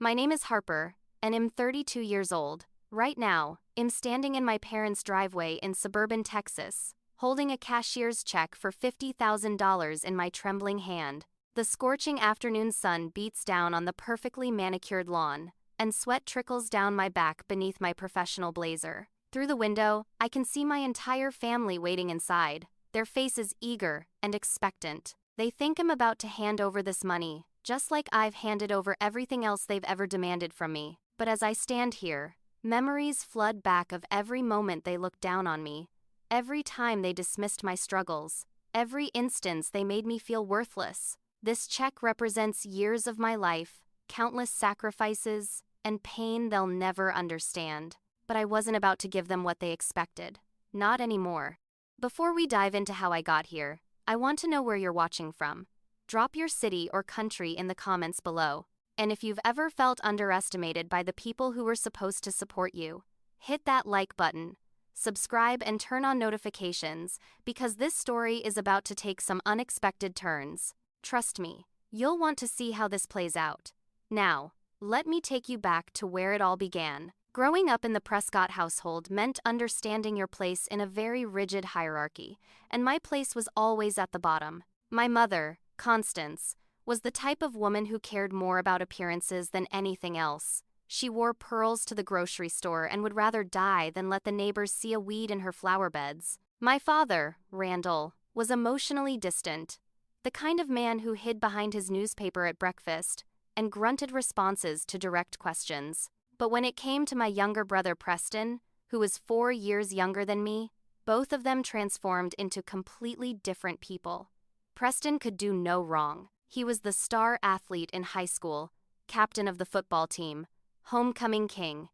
My name is Harper, and I'm 32 years old. Right now, I'm standing in my parents' driveway in suburban Texas, holding a cashier's check for $50,000 in my trembling hand. The scorching afternoon sun beats down on the perfectly manicured lawn, and sweat trickles down my back beneath my professional blazer. Through the window, I can see my entire family waiting inside, their faces eager and expectant. They think I'm about to hand over this money, just like I've handed over everything else they've ever demanded from me. But as I stand here, memories flood back of every moment they looked down on me, every time they dismissed my struggles, every instance they made me feel worthless. This check represents years of my life, countless sacrifices, and pain they'll never understand. But I wasn't about to give them what they expected. Not anymore. Before we dive into how I got here, I want to know where you're watching from. Drop your city or country in the comments below. And if you've ever felt underestimated by the people who were supposed to support you, hit that like button, subscribe, and turn on notifications, because this story is about to take some unexpected turns. Trust me, you'll want to see how this plays out. Now, let me take you back to where it all began. Growing up in the Prescott household meant understanding your place in a very rigid hierarchy, and my place was always at the bottom. My mother, Constance, was the type of woman who cared more about appearances than anything else. She wore pearls to the grocery store and would rather die than let the neighbors see a weed in her flower beds. My father, Randall, was emotionally distant, the kind of man who hid behind his newspaper at breakfast and grunted responses to direct questions. But when it came to my younger brother Preston, who was 4 years younger than me, both of them transformed into completely different people. Preston could do no wrong. He was the star athlete in high school, captain of the football team, homecoming king.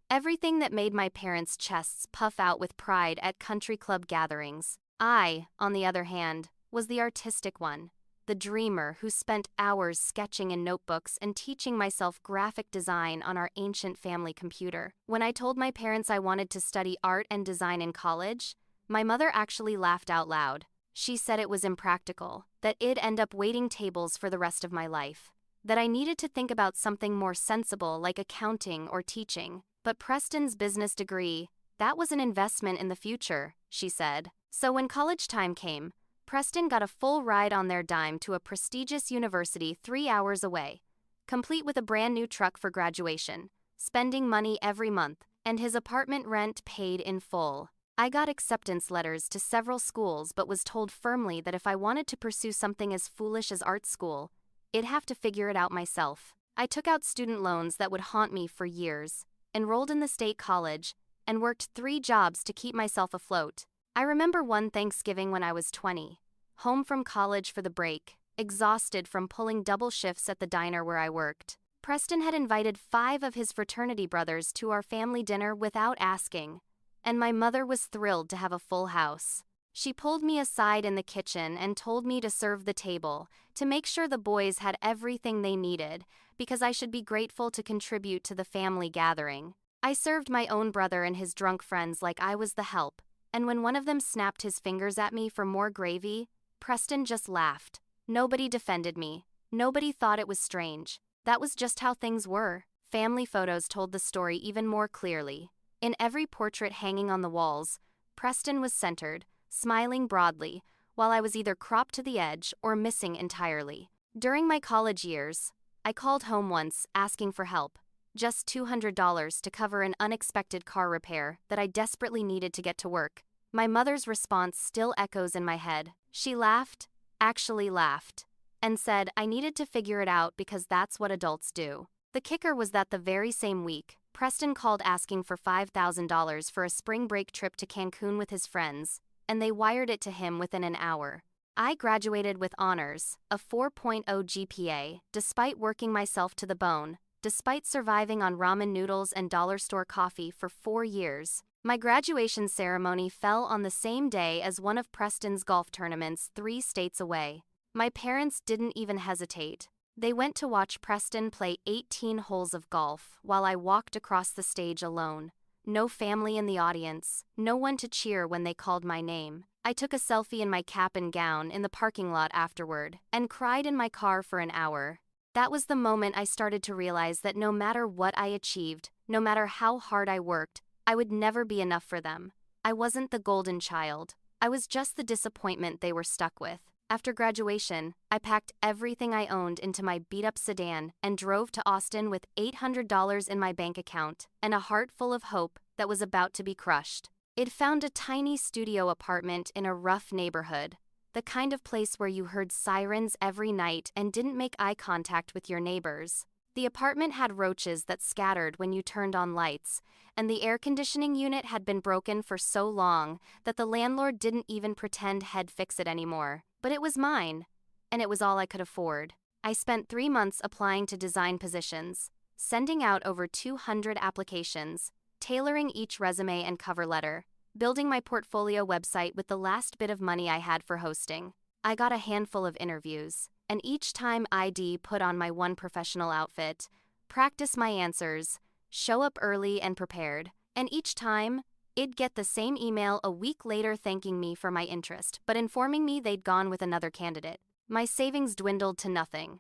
Everything that made my parents' chests puff out with pride at country club gatherings. I, on the other hand, was the artistic one, the dreamer who spent hours sketching in notebooks and teaching myself graphic design on our ancient family computer. When I told my parents I wanted to study art and design in college, my mother actually laughed out loud. She said it was impractical, that I'd end up waiting tables for the rest of my life, that I needed to think about something more sensible like accounting or teaching. But Preston's business degree, that was an investment in the future, she said. So when college time came, Preston got a full ride on their dime to a prestigious university 3 hours away, complete with a brand new truck for graduation, spending money every month, and his apartment rent paid in full. I got acceptance letters to several schools but was told firmly that if I wanted to pursue something as foolish as art school, I'd have to figure it out myself. I took out student loans that would haunt me for years, enrolled in the state college, and worked 3 jobs to keep myself afloat. I remember one Thanksgiving when I was 20, home from college for the break, exhausted from pulling double shifts at the diner where I worked. Preston had invited 5 of his fraternity brothers to our family dinner without asking, and my mother was thrilled to have a full house. She pulled me aside in the kitchen and told me to serve the table, to make sure the boys had everything they needed, because I should be grateful to contribute to the family gathering. I served my own brother and his drunk friends like I was the help, and when one of them snapped his fingers at me for more gravy, Preston just laughed. Nobody defended me. Nobody thought it was strange. That was just how things were. Family photos told the story even more clearly. In every portrait hanging on the walls, Preston was centered, smiling broadly, while I was either cropped to the edge or missing entirely. During my college years, I called home once asking for help. Just $200 to cover an unexpected car repair that I desperately needed to get to work. My mother's response still echoes in my head. She laughed, actually laughed, and said I needed to figure it out because that's what adults do. The kicker was that the very same week, Preston called asking for $5,000 for a spring break trip to Cancun with his friends, and they wired it to him within an hour. I graduated with honors, a 4.0 GPA, despite working myself to the bone. Despite surviving on ramen noodles and dollar store coffee for 4 years, my graduation ceremony fell on the same day as one of Preston's golf tournaments 3 states away. My parents didn't even hesitate. They went to watch Preston play 18 holes of golf while I walked across the stage alone. No family in the audience, no one to cheer when they called my name. I took a selfie in my cap and gown in the parking lot afterward and cried in my car for an hour. That was the moment I started to realize that no matter what I achieved, no matter how hard I worked, I would never be enough for them. I wasn't the golden child. I was just the disappointment they were stuck with. After graduation, I packed everything I owned into my beat-up sedan and drove to Austin with $800 in my bank account and a heart full of hope that was about to be crushed. It found a tiny studio apartment in a rough neighborhood, the kind of place where you heard sirens every night and didn't make eye contact with your neighbors. The apartment had roaches that scattered when you turned on lights, and the air conditioning unit had been broken for so long that the landlord didn't even pretend he'd fix it anymore. But it was mine, and it was all I could afford. I spent 3 months applying to design positions, sending out over 200 applications, tailoring each resume and cover letter, building my portfolio website with the last bit of money I had for hosting. I got a handful of interviews, and each time I'd put on my one professional outfit, practice my answers, show up early and prepared, and each time, I'd get the same email a week later thanking me for my interest, but informing me they'd gone with another candidate. My savings dwindled to nothing.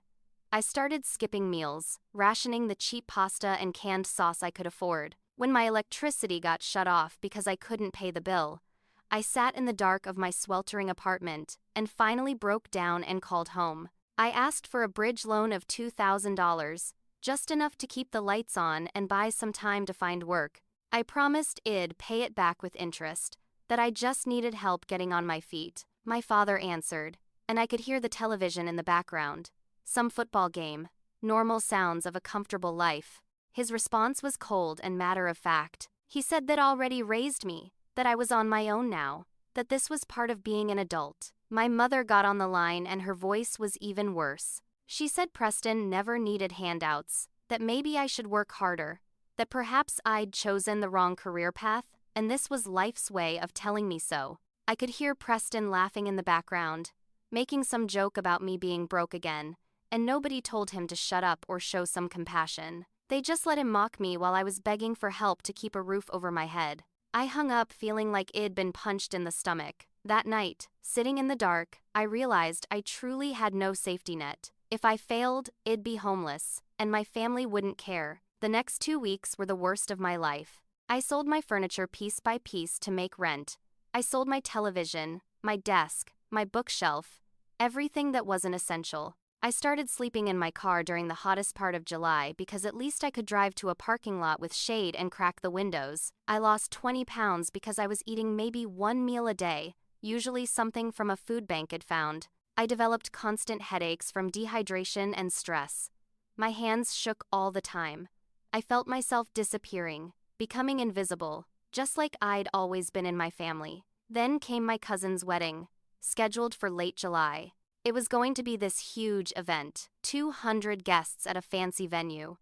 I started skipping meals, rationing the cheap pasta and canned sauce I could afford. When my electricity got shut off because I couldn't pay the bill, I sat in the dark of my sweltering apartment and finally broke down and called home. I asked for a bridge loan of $2,000, just enough to keep the lights on and buy some time to find work. I promised I'd pay it back with interest, that I just needed help getting on my feet. My father answered, and I could hear the television in the background. Some football game, normal sounds of a comfortable life. His response was cold and matter-of-fact. He said that already raised me, that I was on my own now, that this was part of being an adult. My mother got on the line and her voice was even worse. She said Preston never needed handouts, that maybe I should work harder, that perhaps I'd chosen the wrong career path, and this was life's way of telling me so. I could hear Preston laughing in the background, making some joke about me being broke again, and nobody told him to shut up or show some compassion. They just let him mock me while I was begging for help to keep a roof over my head. I hung up feeling like I'd been punched in the stomach. That night, sitting in the dark, I realized I truly had no safety net. If I failed, I'd be homeless, and my family wouldn't care. The next 2 weeks were the worst of my life. I sold my furniture piece by piece to make rent. I sold my television, my desk, my bookshelf, everything that wasn't essential. I started sleeping in my car during the hottest part of July because at least I could drive to a parking lot with shade and crack the windows. I lost 20 pounds because I was eating maybe one meal a day, usually something from a food bank I'd found. I developed constant headaches from dehydration and stress. My hands shook all the time. I felt myself disappearing, becoming invisible, just like I'd always been in my family. Then came my cousin's wedding, scheduled for late July. It was going to be this huge event, 200 guests at a fancy venue.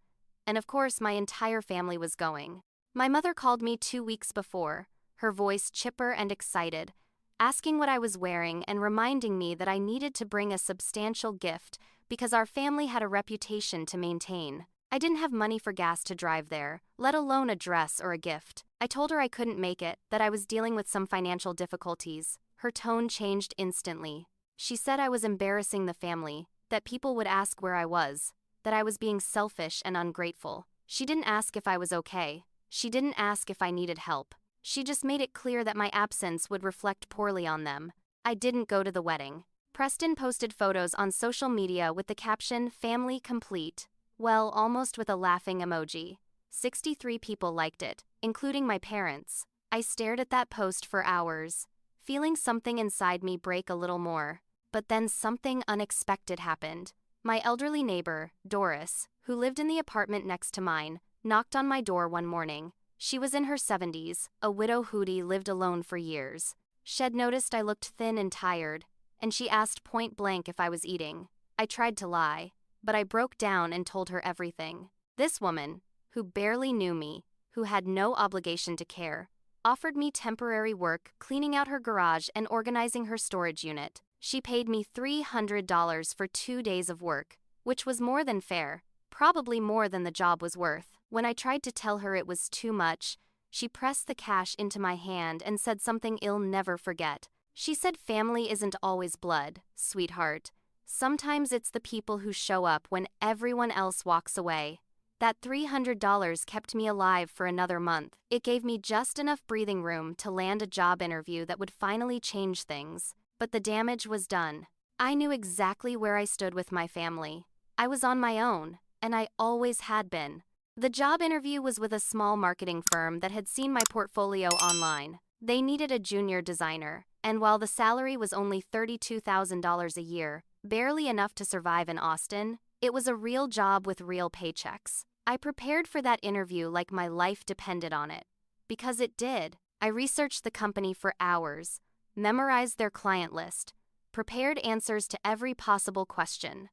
And of course, my entire family was going. My mother called me 2 weeks before, her voice chipper and excited, asking what I was wearing and reminding me that I needed to bring a substantial gift because our family had a reputation to maintain. I didn't have money for gas to drive there, let alone a dress or a gift. I told her I couldn't make it, that I was dealing with some financial difficulties. Her tone changed instantly. She said I was embarrassing the family, that people would ask where I was, that I was being selfish and ungrateful. She didn't ask if I was okay. She didn't ask if I needed help. She just made it clear that my absence would reflect poorly on them. I didn't go to the wedding. Preston posted photos on social media with the caption, "Family complete." Well, almost with a laughing emoji. 63 people liked it, including my parents. I stared at that post for hours, feeling something inside me break a little more. But then something unexpected happened. My elderly neighbor, Doris, who lived in the apartment next to mine, knocked on my door one morning. She was in her 70s, a widow who'd lived alone for years. She'd noticed I looked thin and tired, and she asked point blank if I was eating. I tried to lie, but I broke down and told her everything. This woman, who barely knew me, who had no obligation to care, offered me temporary work cleaning out her garage and organizing her storage unit. She paid me $300 for 2 days of work, which was more than fair, probably more than the job was worth. When I tried to tell her it was too much, she pressed the cash into my hand and said something I'll never forget. She said family isn't always blood, sweetheart. Sometimes it's the people who show up when everyone else walks away. That $300 kept me alive for another month. It gave me just enough breathing room to land a job interview that would finally change things. But the damage was done. I knew exactly where I stood with my family. I was on my own, and I always had been. The job interview was with a small marketing firm that had seen my portfolio online. They needed a junior designer, and while the salary was only $32,000 a year, barely enough to survive in Austin, it was a real job with real paychecks. I prepared for that interview like my life depended on it. Because it did. I researched the company for hours, memorized their client list, prepared answers to every possible question.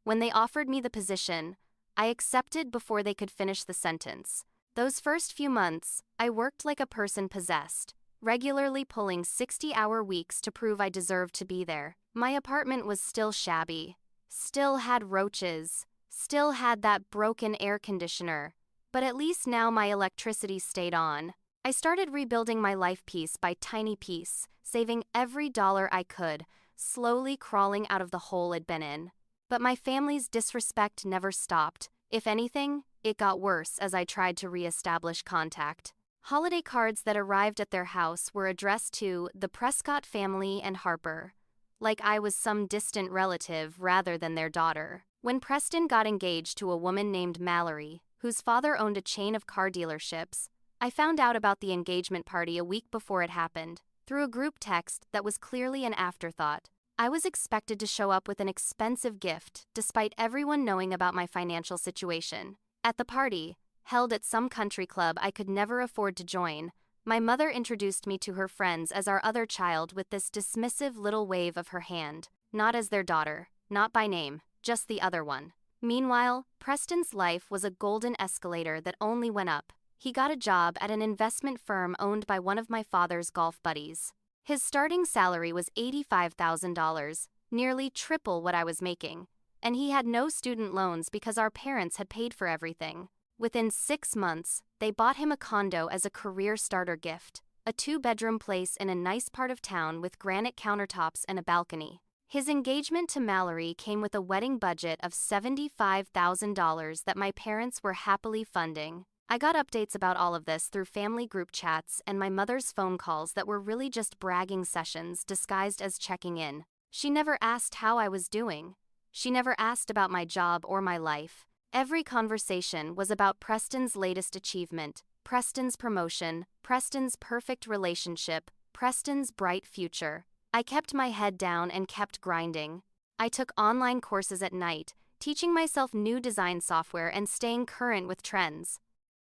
When they offered me the position, I accepted before they could finish the sentence. Those first few months, I worked like a person possessed, regularly pulling 60-hour weeks to prove I deserved to be there. My apartment was still shabby, still had roaches, still had that broken air conditioner, but at least now my electricity stayed on. I started rebuilding my life piece by tiny piece, saving every dollar I could, slowly crawling out of the hole I'd been in. But my family's disrespect never stopped. If anything, it got worse as I tried to re-establish contact. Holiday cards that arrived at their house were addressed to the Prescott family and Harper, like I was some distant relative rather than their daughter. When Preston got engaged to a woman named Mallory, whose father owned a chain of car dealerships, I found out about the engagement party a week before it happened, through a group text that was clearly an afterthought. I was expected to show up with an expensive gift, despite everyone knowing about my financial situation. At the party, held at some country club I could never afford to join, my mother introduced me to her friends as our other child with this dismissive little wave of her hand, not as their daughter, not by name, just the other one. Meanwhile, Preston's life was a golden escalator that only went up. He got a job at an investment firm owned by one of my father's golf buddies. His starting salary was $85,000, nearly triple what I was making, and he had no student loans because our parents had paid for everything. Within 6 months, they bought him a condo as a career starter gift, a 2-bedroom place in a nice part of town with granite countertops and a balcony. His engagement to Mallory came with a wedding budget of $75,000 that my parents were happily funding. I got updates about all of this through family group chats and my mother's phone calls that were really just bragging sessions disguised as checking in. She never asked how I was doing. She never asked about my job or my life. Every conversation was about Preston's latest achievement, Preston's promotion, Preston's perfect relationship, Preston's bright future. I kept my head down and kept grinding. I took online courses at night, teaching myself new design software and staying current with trends.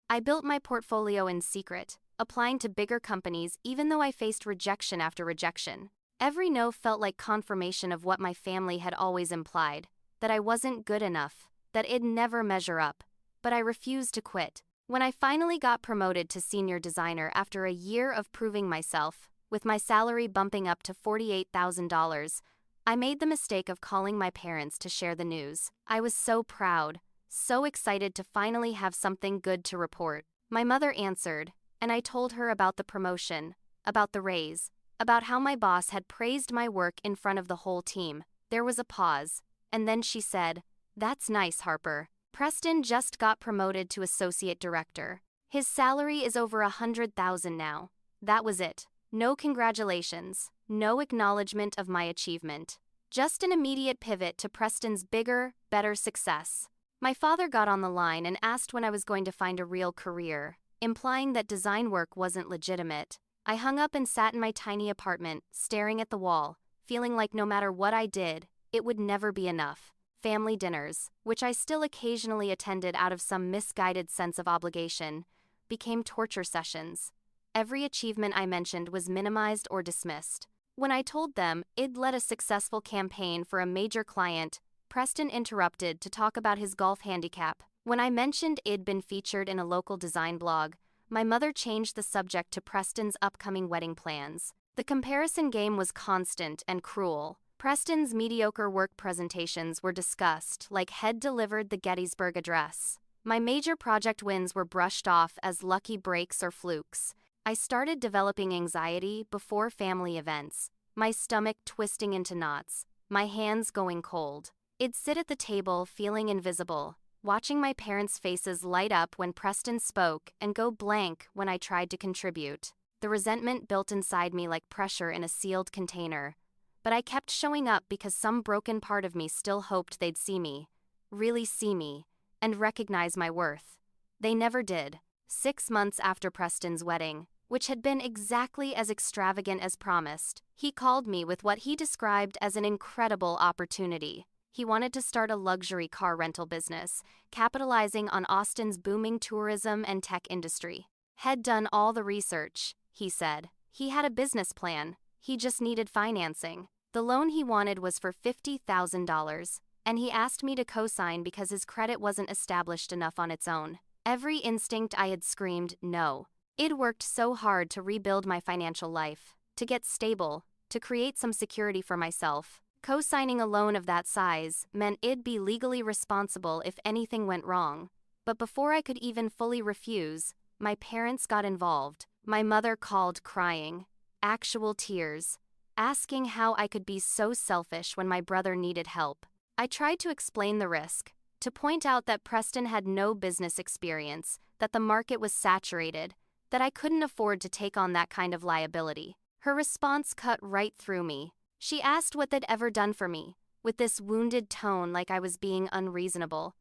I built my portfolio in secret, applying to bigger companies even though I faced rejection after rejection. Every no felt like confirmation of what my family had always implied, that I wasn't good enough, that it'd never measure up. But I refused to quit. When I finally got promoted to senior designer after a year of proving myself, with my salary bumping up to $48,000, I made the mistake of calling my parents to share the news. I was so proud, so excited to finally have something good to report. My mother answered, and I told her about the promotion, about the raise, about how my boss had praised my work in front of the whole team. There was a pause, and then she said, "That's nice, Harper. Preston just got promoted to associate director. His salary is over $100,000 now." That was it. No congratulations, no acknowledgement of my achievement. Just an immediate pivot to Preston's bigger, better success. My father got on the line and asked when I was going to find a real career, implying that design work wasn't legitimate. I hung up and sat in my tiny apartment, staring at the wall, feeling like no matter what I did, it would never be enough. Family dinners, which I still occasionally attended out of some misguided sense of obligation, became torture sessions. Every achievement I mentioned was minimized or dismissed. When I told them I'd led a successful campaign for a major client, Preston interrupted to talk about his golf handicap. When I mentioned I'd been featured in a local design blog, my mother changed the subject to Preston's upcoming wedding plans. The comparison game was constant and cruel. Preston's mediocre work presentations were discussed like he'd delivered the Gettysburg Address. My major project wins were brushed off as lucky breaks or flukes. I started developing anxiety before family events, my stomach twisting into knots, my hands going cold. I'd sit at the table feeling invisible, watching my parents' faces light up when Preston spoke and go blank when I tried to contribute. The resentment built inside me like pressure in a sealed container. But I kept showing up because some broken part of me still hoped they'd see me, really see me, and recognize my worth. They never did. 6 months after Preston's wedding, which had been exactly as extravagant as promised, he called me with what he described as an incredible opportunity. He wanted to start a luxury car rental business, capitalizing on Austin's booming tourism and tech industry. Had done all the research, he said. He had a business plan. He just needed financing. The loan he wanted was for $50,000, and he asked me to co-sign because his credit wasn't established enough on its own. Every instinct I had screamed no. I'd worked so hard to rebuild my financial life, to get stable, to create some security for myself. Co-signing a loan of that size meant I'd be legally responsible if anything went wrong. But before I could even fully refuse, my parents got involved. My mother called crying, actual tears, asking how I could be so selfish when my brother needed help. I tried to explain the risk, to point out that Preston had no business experience, that the market was saturated, that I couldn't afford to take on that kind of liability. Her response cut right through me. She asked what they'd ever done for me, with this wounded tone like I was being unreasonable.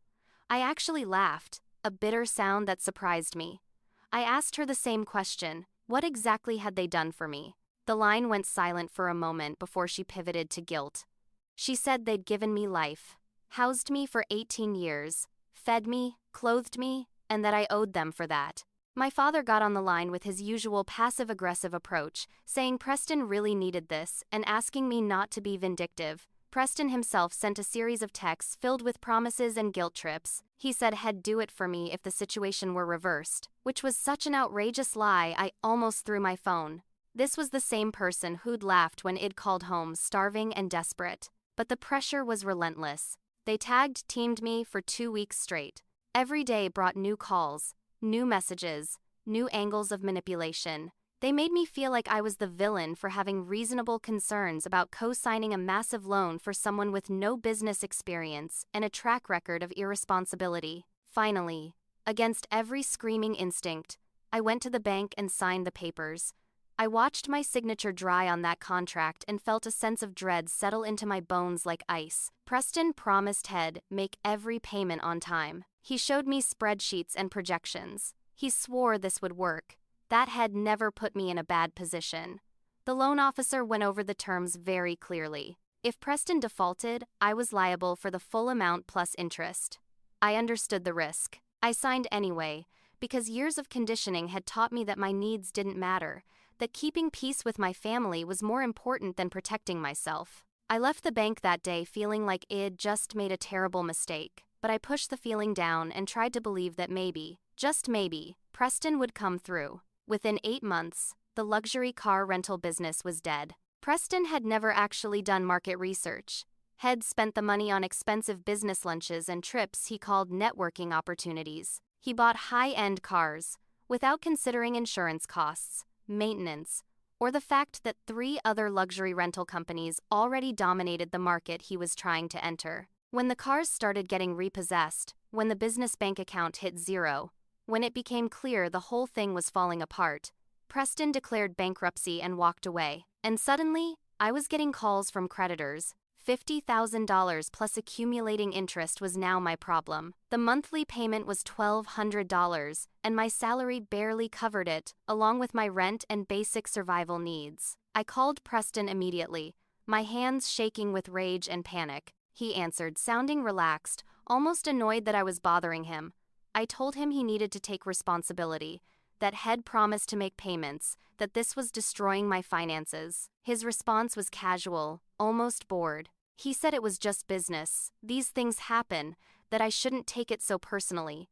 I actually laughed, a bitter sound that surprised me. I asked her the same question, what exactly had they done for me? The line went silent for a moment before she pivoted to guilt. She said they'd given me life, housed me for 18 years, fed me, clothed me, and that I owed them for that. My father got on the line with his usual passive-aggressive approach, saying Preston really needed this and asking me not to be vindictive. Preston himself sent a series of texts filled with promises and guilt trips. He said he'd do it for me if the situation were reversed, which was such an outrageous lie I almost threw my phone. This was the same person who'd laughed when I'd called home starving and desperate. But the pressure was relentless. They teamed me for 2 weeks straight. Every day brought new calls, new messages, new angles of manipulation. They made me feel like I was the villain for having reasonable concerns about co-signing a massive loan for someone with no business experience and a track record of irresponsibility. Finally, against every screaming instinct, I went to the bank and signed the papers. I watched my signature dry on that contract and felt a sense of dread settle into my bones like ice. Preston promised he'd make every payment on time. He showed me spreadsheets and projections. He swore this would work. That had never put me in a bad position. The loan officer went over the terms very clearly. If Preston defaulted, I was liable for the full amount plus interest. I understood the risk. I signed anyway, because years of conditioning had taught me that my needs didn't matter, that keeping peace with my family was more important than protecting myself. I left the bank that day feeling like I'd just made a terrible mistake, but I pushed the feeling down and tried to believe that maybe, just maybe, Preston would come through. Within 8 months, the luxury car rental business was dead. Preston had never actually done market research. Had spent the money on expensive business lunches and trips he called networking opportunities. He bought high-end cars, without considering insurance costs, maintenance, or the fact that 3 other luxury rental companies already dominated the market he was trying to enter. When the cars started getting repossessed, when the business bank account hit zero, when it became clear the whole thing was falling apart, Preston declared bankruptcy and walked away. And suddenly, I was getting calls from creditors. $50,000 plus accumulating interest was now my problem. The monthly payment was $1,200, and my salary barely covered it, along with my rent and basic survival needs. I called Preston immediately, my hands shaking with rage and panic. He answered, sounding relaxed, almost annoyed that I was bothering him. I told him he needed to take responsibility, that had promised to make payments, that this was destroying my finances. His response was casual, almost bored. He said it was just business, these things happen, that I shouldn't take it so personally.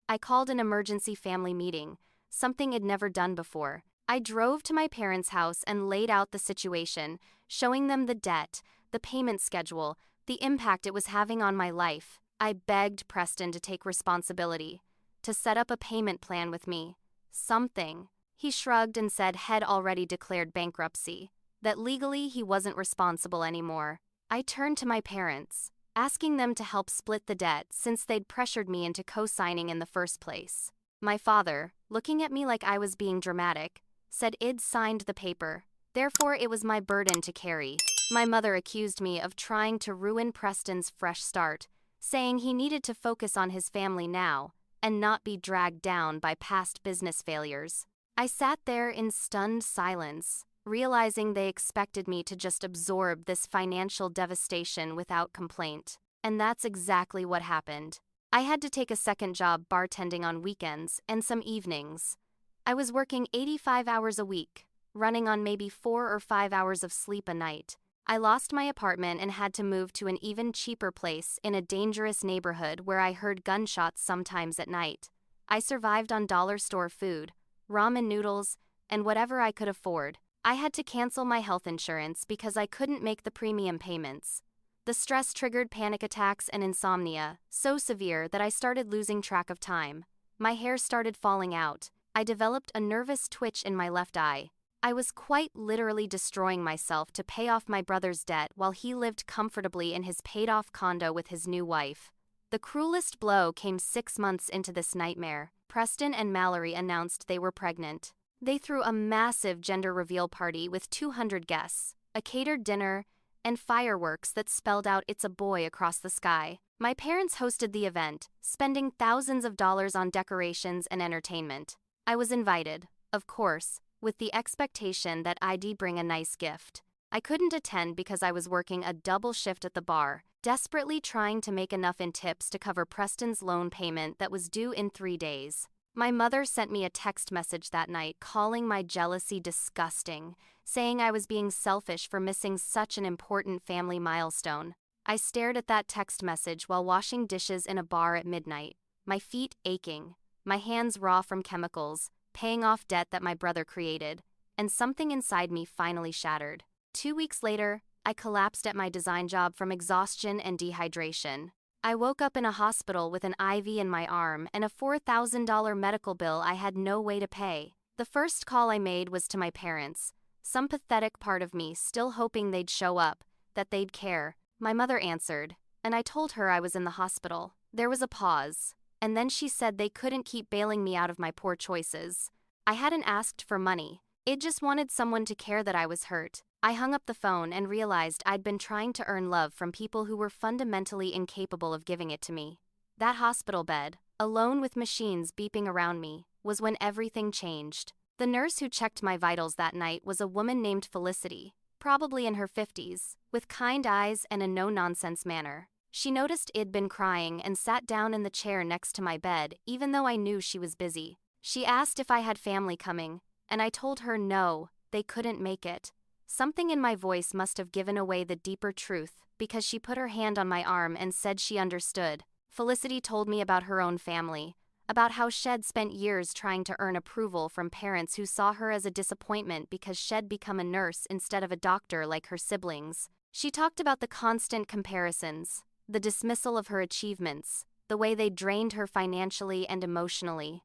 I called an emergency family meeting, something I'd never done before. I drove to my parents' house and laid out the situation, showing them the debt, the payment schedule, the impact it was having on my life. I begged Preston to take responsibility, to set up a payment plan with me. Something. He shrugged and said he'd already declared bankruptcy, that legally he wasn't responsible anymore. I turned to my parents, asking them to help split the debt since they'd pressured me into co-signing in the first place. My father, looking at me like I was being dramatic, said I'd signed the paper, therefore it was my burden to carry. My mother accused me of trying to ruin Preston's fresh start, saying he needed to focus on his family now and not be dragged down by past business failures. I sat there in stunned silence, realizing they expected me to just absorb this financial devastation without complaint. And that's exactly what happened. I had to take a second job bartending on weekends and some evenings. I was working 85 hours a week, running on maybe 4 or 5 hours of sleep a night. I lost my apartment and had to move to an even cheaper place in a dangerous neighborhood where I heard gunshots sometimes at night. I survived on dollar store food, ramen noodles, and whatever I could afford. I had to cancel my health insurance because I couldn't make the premium payments. The stress triggered panic attacks and insomnia, so severe that I started losing track of time. My hair started falling out. I developed a nervous twitch in my left eye. I was quite literally destroying myself to pay off my brother's debt while he lived comfortably in his paid-off condo with his new wife. The cruelest blow came 6 months into this nightmare. Preston and Mallory announced they were pregnant. They threw a massive gender reveal party with 200 guests, a catered dinner, and fireworks that spelled out "It's a boy" across the sky. My parents hosted the event, spending thousands of dollars on decorations and entertainment. I was invited, of course, with the expectation that I'd bring a nice gift. I couldn't attend because I was working a double shift at the bar, desperately trying to make enough in tips to cover Preston's loan payment that was due in 3 days. My mother sent me a text message that night calling my jealousy disgusting, saying I was being selfish for missing such an important family milestone. I stared at that text message while washing dishes in a bar at midnight, my feet aching, my hands raw from chemicals, paying off debt that my brother created, and something inside me finally shattered. 2 weeks later, I collapsed at my design job from exhaustion and dehydration. I woke up in a hospital with an IV in my arm and a $4,000 medical bill I had no way to pay. The first call I made was to my parents, some pathetic part of me still hoping they'd show up, that they'd care. My mother answered, and I told her I was in the hospital. There was a pause, and then she said they couldn't keep bailing me out of my poor choices. I hadn't asked for money. It just wanted someone to care that I was hurt. I hung up the phone and realized I'd been trying to earn love from people who were fundamentally incapable of giving it to me. That hospital bed, alone with machines beeping around me, was when everything changed. The nurse who checked my vitals that night was a woman named Felicity, probably in her 50s, with kind eyes and a no-nonsense manner. She noticed I'd been crying and sat down in the chair next to my bed, even though I knew she was busy. She asked if I had family coming, and I told her no, they couldn't make it. Something in my voice must have given away the deeper truth, because she put her hand on my arm and said she understood. Felicity told me about her own family, about how Shed spent years trying to earn approval from parents who saw her as a disappointment because Shed become a nurse instead of a doctor like her siblings. She talked about the constant comparisons, the dismissal of her achievements, the way they drained her financially and emotionally.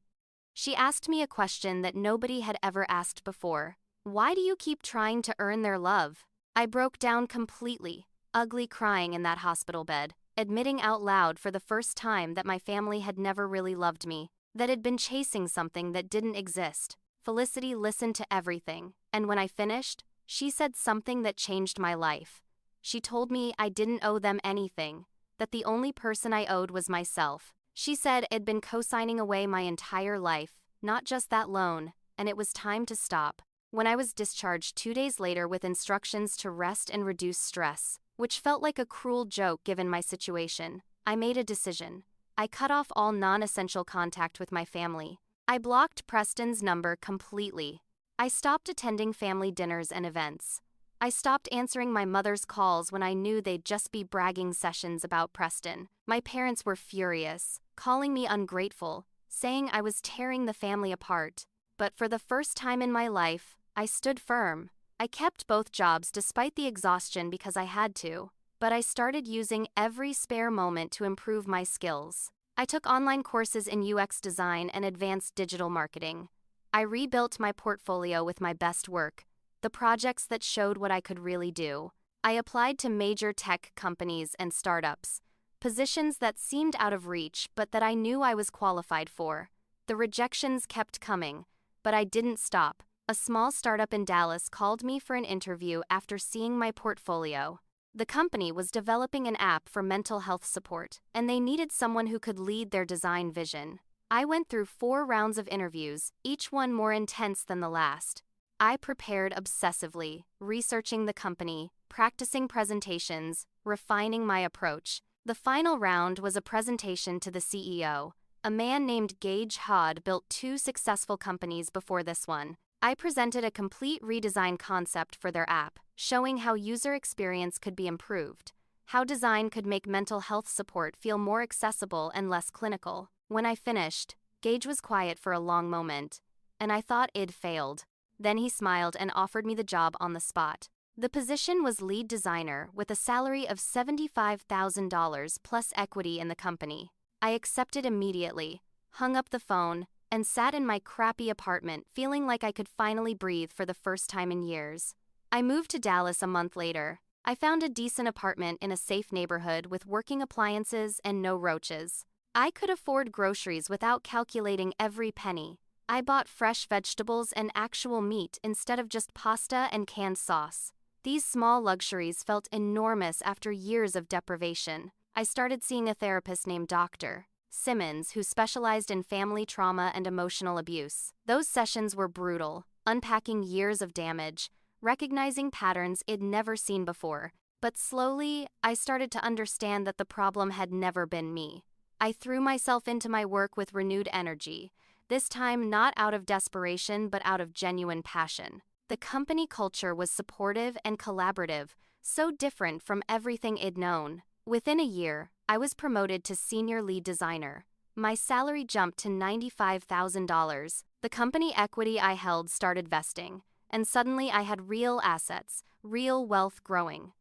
She asked me a question that nobody had ever asked before. Why do you keep trying to earn their love? I broke down completely, ugly crying in that hospital bed, admitting out loud for the first time that my family had never really loved me, that had been chasing something that didn't exist. Felicity listened to everything, and when I finished, she said something that changed my life. She told me I didn't owe them anything, that the only person I owed was myself. She said I'd been co-signing away my entire life, not just that loan, and it was time to stop. When I was discharged 2 days later with instructions to rest and reduce stress, which felt like a cruel joke given my situation, I made a decision. I cut off all non-essential contact with my family. I blocked Preston's number completely. I stopped attending family dinners and events. I stopped answering my mother's calls when I knew they'd just be bragging sessions about Preston. My parents were furious, calling me ungrateful, saying I was tearing the family apart. But for the first time in my life, I stood firm. I kept both jobs despite the exhaustion because I had to, but I started using every spare moment to improve my skills. I took online courses in UX design and advanced digital marketing. I rebuilt my portfolio with my best work, the projects that showed what I could really do. I applied to major tech companies and startups, positions that seemed out of reach but that I knew I was qualified for. The rejections kept coming, but I didn't stop. A small startup in Dallas called me for an interview after seeing my portfolio. The company was developing an app for mental health support, and they needed someone who could lead their design vision. I went through 4 rounds of interviews, each one more intense than the last. I prepared obsessively, researching the company, practicing presentations, refining my approach. The final round was a presentation to the CEO. A man named Gage Hod built 2 successful companies before this one. I presented a complete redesign concept for their app, showing how user experience could be improved, how design could make mental health support feel more accessible and less clinical. When I finished, Gage was quiet for a long moment, and I thought I'd failed. Then he smiled and offered me the job on the spot. The position was lead designer with a salary of $75,000 plus equity in the company. I accepted immediately, hung up the phone, and sat in my crappy apartment feeling like I could finally breathe for the first time in years. I moved to Dallas a month later. I found a decent apartment in a safe neighborhood with working appliances and no roaches. I could afford groceries without calculating every penny. I bought fresh vegetables and actual meat instead of just pasta and canned sauce. These small luxuries felt enormous after years of deprivation. I started seeing a therapist named Dr. Simmons, who specialized in family trauma and emotional abuse. Those sessions were brutal, unpacking years of damage, recognizing patterns I'd never seen before. But slowly, I started to understand that the problem had never been me. I threw myself into my work with renewed energy, this time not out of desperation but out of genuine passion. The company culture was supportive and collaborative, so different from everything I'd known. Within a year, I was promoted to senior lead designer. My salary jumped to $95,000. The company equity I held started vesting, and suddenly I had real assets, real wealth growing.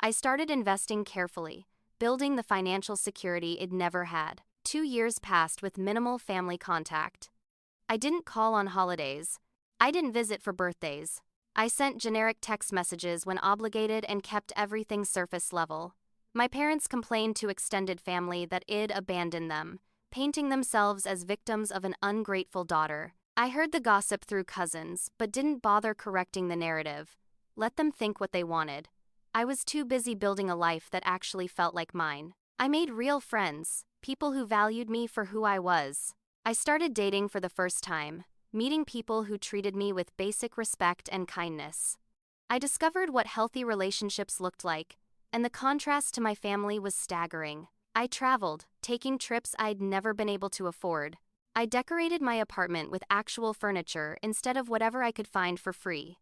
I started investing carefully, building the financial security I'd never had. 2 years passed with minimal family contact. I didn't call on holidays. I didn't visit for birthdays. I sent generic text messages when obligated and kept everything surface level. My parents complained to extended family that I'd abandoned them, painting themselves as victims of an ungrateful daughter. I heard the gossip through cousins, but didn't bother correcting the narrative. Let them think what they wanted. I was too busy building a life that actually felt like mine. I made real friends, people who valued me for who I was. I started dating for the first time, meeting people who treated me with basic respect and kindness. I discovered what healthy relationships looked like, and the contrast to my family was staggering. I traveled, taking trips I'd never been able to afford. I decorated my apartment with actual furniture instead of whatever I could find for free.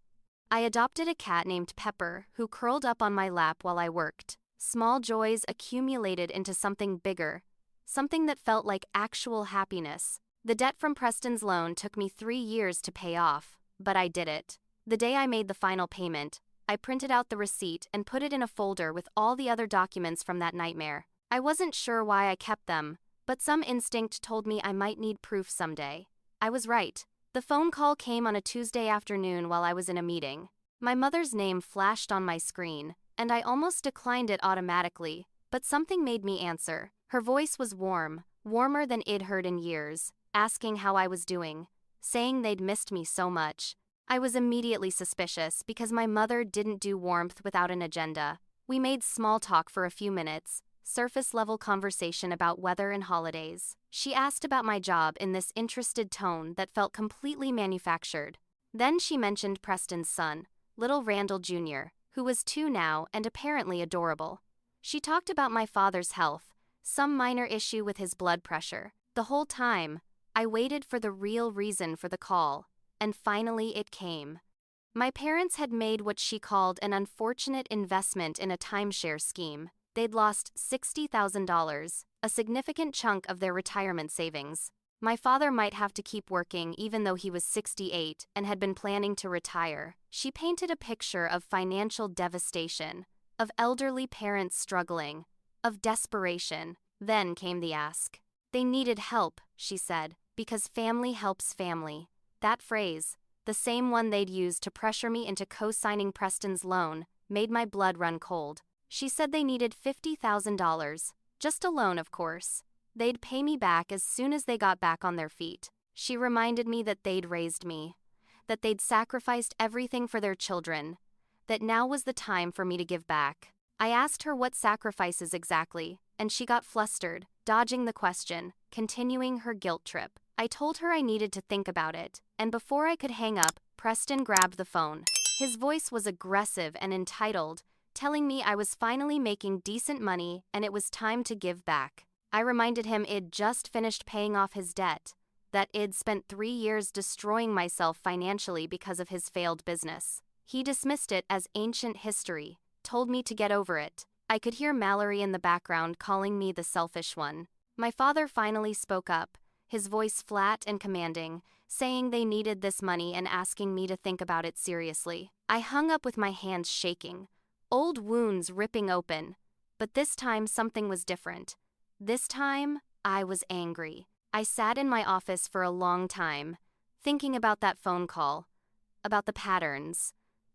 I adopted a cat named Pepper who curled up on my lap while I worked. Small joys accumulated into something bigger, something that felt like actual happiness. The debt from Preston's loan took me 3 years to pay off, but I did it. The day I made the final payment, I printed out the receipt and put it in a folder with all the other documents from that nightmare. I wasn't sure why I kept them, but some instinct told me I might need proof someday. I was right. The phone call came on a Tuesday afternoon while I was in a meeting. My mother's name flashed on my screen, and I almost declined it automatically, but something made me answer. Her voice was warm, warmer than I'd heard in years, asking how I was doing, saying they'd missed me so much. I was immediately suspicious because my mother didn't do warmth without an agenda. We made small talk for a few minutes, surface-level conversation about weather and holidays. She asked about my job in this interested tone that felt completely manufactured. Then she mentioned Preston's son, little Randall Jr., who was 2 now and apparently adorable. She talked about my father's health, some minor issue with his blood pressure. The whole time, I waited for the real reason for the call, and finally it came. My parents had made what she called an unfortunate investment in a timeshare scheme. They'd lost $60,000, a significant chunk of their retirement savings. My father might have to keep working even though he was 68 and had been planning to retire. She painted a picture of financial devastation, of elderly parents struggling, of desperation. Then came the ask. They needed help, she said, because family helps family. That phrase, the same one they'd used to pressure me into co-signing Preston's loan, made my blood run cold. She said they needed $50,000. Just a loan, of course. They'd pay me back as soon as they got back on their feet. She reminded me that they'd raised me, that they'd sacrificed everything for their children, that now was the time for me to give back. I asked her what sacrifices exactly, and she got flustered, dodging the question, continuing her guilt trip. I told her I needed to think about it, and before I could hang up, Preston grabbed the phone. His voice was aggressive and entitled, telling me I was finally making decent money and it was time to give back. I reminded him I'd just finished paying off his debt, that I'd spent 3 years destroying myself financially because of his failed business. He dismissed it as ancient history, told me to get over it. I could hear Mallory in the background calling me the selfish one. My father finally spoke up, his voice flat and commanding, saying they needed this money and asking me to think about it seriously. I hung up with my hands shaking, old wounds ripping open. But this time something was different. This time, I was angry. I sat in my office for a long time, thinking about that phone call, about the patterns,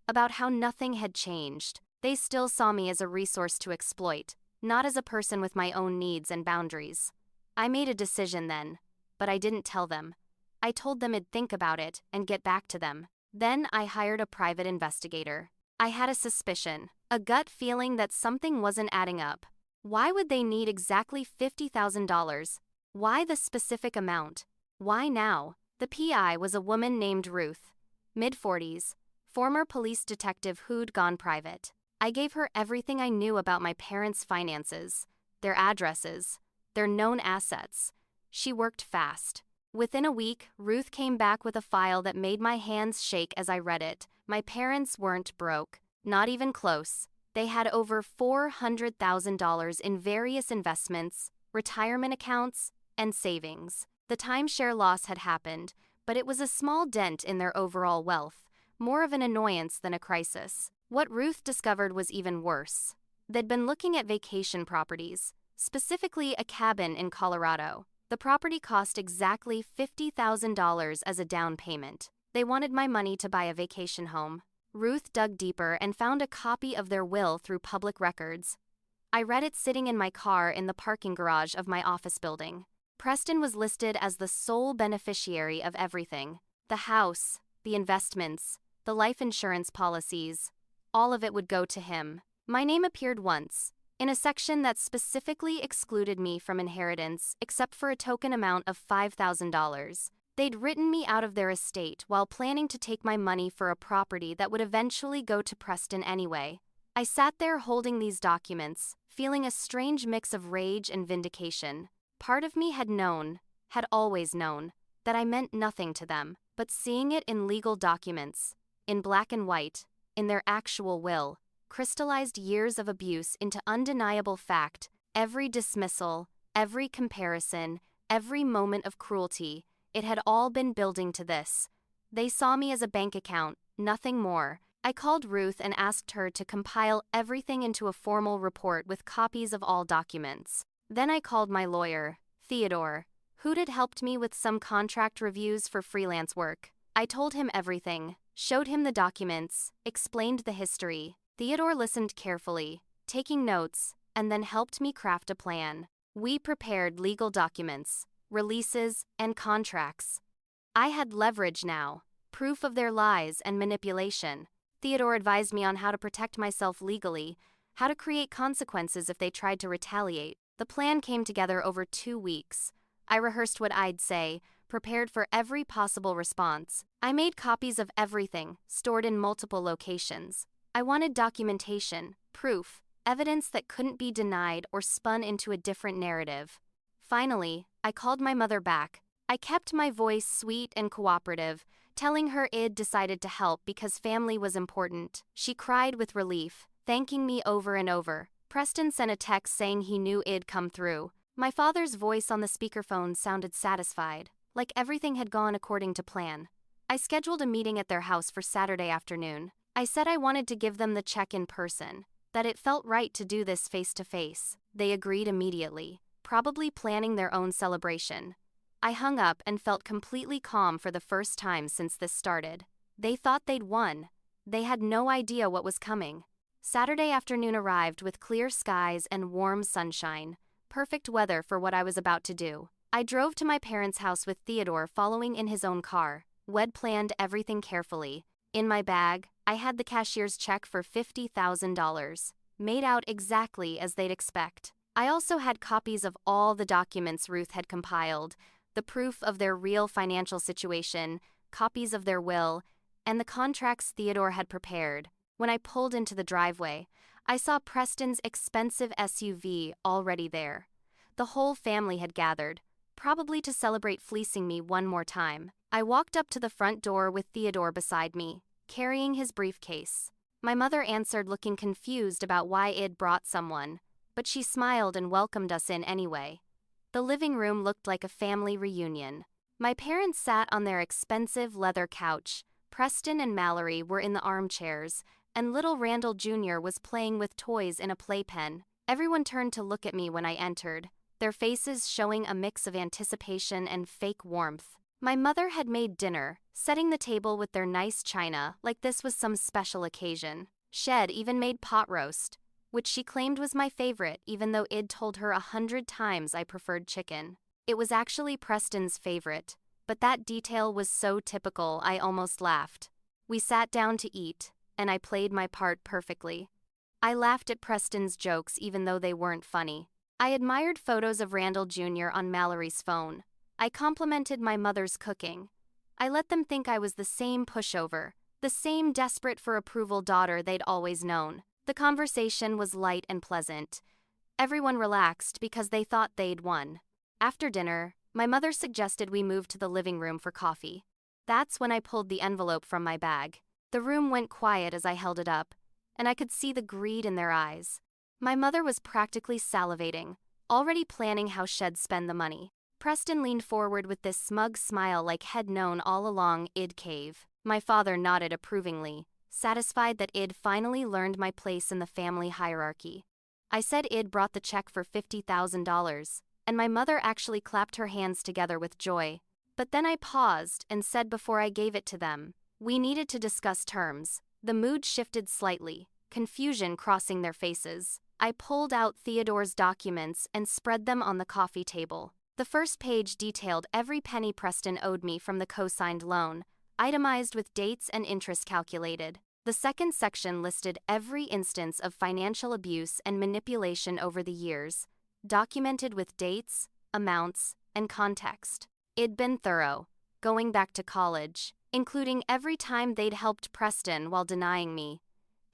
about how nothing had changed. They still saw me as a resource to exploit, not as a person with my own needs and boundaries. I made a decision then, but I didn't tell them. I told them I'd think about it and get back to them. Then I hired a private investigator. I had a suspicion, a gut feeling that something wasn't adding up. Why would they need exactly $50,000? Why the specific amount? Why now? The PI was a woman named Ruth, mid-40s, former police detective who'd gone private. I gave her everything I knew about my parents' finances, their addresses, their known assets. She worked fast. Within a week, Ruth came back with a file that made my hands shake as I read it. My parents weren't broke, not even close. They had over $400,000 in various investments, retirement accounts, and savings. The timeshare loss had happened, but it was a small dent in their overall wealth, more of an annoyance than a crisis. What Ruth discovered was even worse. They'd been looking at vacation properties, specifically a cabin in Colorado. The property cost exactly $50,000 as a down payment. They wanted my money to buy a vacation home. Ruth dug deeper and found a copy of their will through public records. I read it sitting in my car in the parking garage of my office building. Preston was listed as the sole beneficiary of everything. The house, the investments, the life insurance policies, all of it would go to him. My name appeared once, in a section that specifically excluded me from inheritance except for a token amount of $5,000. They'd written me out of their estate while planning to take my money for a property that would eventually go to Preston anyway. I sat there holding these documents, feeling a strange mix of rage and vindication. Part of me had known, had always known, that I meant nothing to them, but seeing it in legal documents, in black and white, in their actual will, crystallized years of abuse into undeniable fact. Every dismissal, every comparison, every moment of cruelty, it had all been building to this. They saw me as a bank account, nothing more. I called Ruth and asked her to compile everything into a formal report with copies of all documents. Then I called my lawyer, Theodore, who'd had helped me with some contract reviews for freelance work. I told him everything, showed him the documents, explained the history. Theodore listened carefully, taking notes, and then helped me craft a plan. We prepared legal documents, releases, and contracts. I had leverage now, proof of their lies and manipulation. Theodore advised me on how to protect myself legally, how to create consequences if they tried to retaliate. The plan came together over 2 weeks. I rehearsed what I'd say, prepared for every possible response. I made copies of everything, stored in multiple locations. I wanted documentation, proof, evidence that couldn't be denied or spun into a different narrative. Finally, I called my mother back. I kept my voice sweet and cooperative, telling her I'd decided to help because family was important. She cried with relief, thanking me over and over. Preston sent a text saying he knew I'd come through. My father's voice on the speakerphone sounded satisfied, like everything had gone according to plan. I scheduled a meeting at their house for Saturday afternoon. I said I wanted to give them the check in person, that it felt right to do this face to face. They agreed immediately, probably planning their own celebration. I hung up and felt completely calm for the first time since this started. They thought they'd won. They had no idea what was coming. Saturday afternoon arrived with clear skies and warm sunshine. Perfect weather for what I was about to do. I drove to my parents' house with Theodore following in his own car. We'd planned everything carefully. In my bag, I had the cashier's check for $50,000, made out exactly as they'd expect. I also had copies of all the documents Ruth had compiled, the proof of their real financial situation, copies of their will, and the contracts Theodore had prepared. When I pulled into the driveway, I saw Preston's expensive SUV already there. The whole family had gathered, probably to celebrate fleecing me one more time. I walked up to the front door with Theodore beside me, carrying his briefcase. My mother answered, looking confused about why I'd brought someone, but she smiled and welcomed us in anyway. The living room looked like a family reunion. My parents sat on their expensive leather couch. Preston and Mallory were in the armchairs, and little Randall Jr. was playing with toys in a playpen. Everyone turned to look at me when I entered, their faces showing a mix of anticipation and fake warmth. My mother had made dinner, setting the table with their nice china like this was some special occasion. Shed even made pot roast, which she claimed was my favorite even though I'd told her 100 times I preferred chicken. It was actually Preston's favorite, but that detail was so typical I almost laughed. We sat down to eat, and I played my part perfectly. I laughed at Preston's jokes even though they weren't funny. I admired photos of Randall Jr. on Mallory's phone. I complimented my mother's cooking. I let them think I was the same pushover, the same desperate for approval daughter they'd always known. The conversation was light and pleasant. Everyone relaxed because they thought they'd won. After dinner, my mother suggested we move to the living room for coffee. That's when I pulled the envelope from my bag. The room went quiet as I held it up, and I could see the greed in their eyes. My mother was practically salivating, already planning how she'd spend the money. Preston leaned forward with this smug smile like he'd known all along I'd cave. My father nodded approvingly, satisfied that I'd finally learned my place in the family hierarchy. I said I'd brought the check for $50,000, and my mother actually clapped her hands together with joy. But then I paused and said before I gave it to them, we needed to discuss terms. The mood shifted slightly, confusion crossing their faces. I pulled out Theodore's documents and spread them on the coffee table. The first page detailed every penny Preston owed me from the co-signed loan, itemized with dates and interest calculated. The second section listed every instance of financial abuse and manipulation over the years, documented with dates, amounts, and context. It'd been thorough, going back to college, including every time they'd helped Preston while denying me,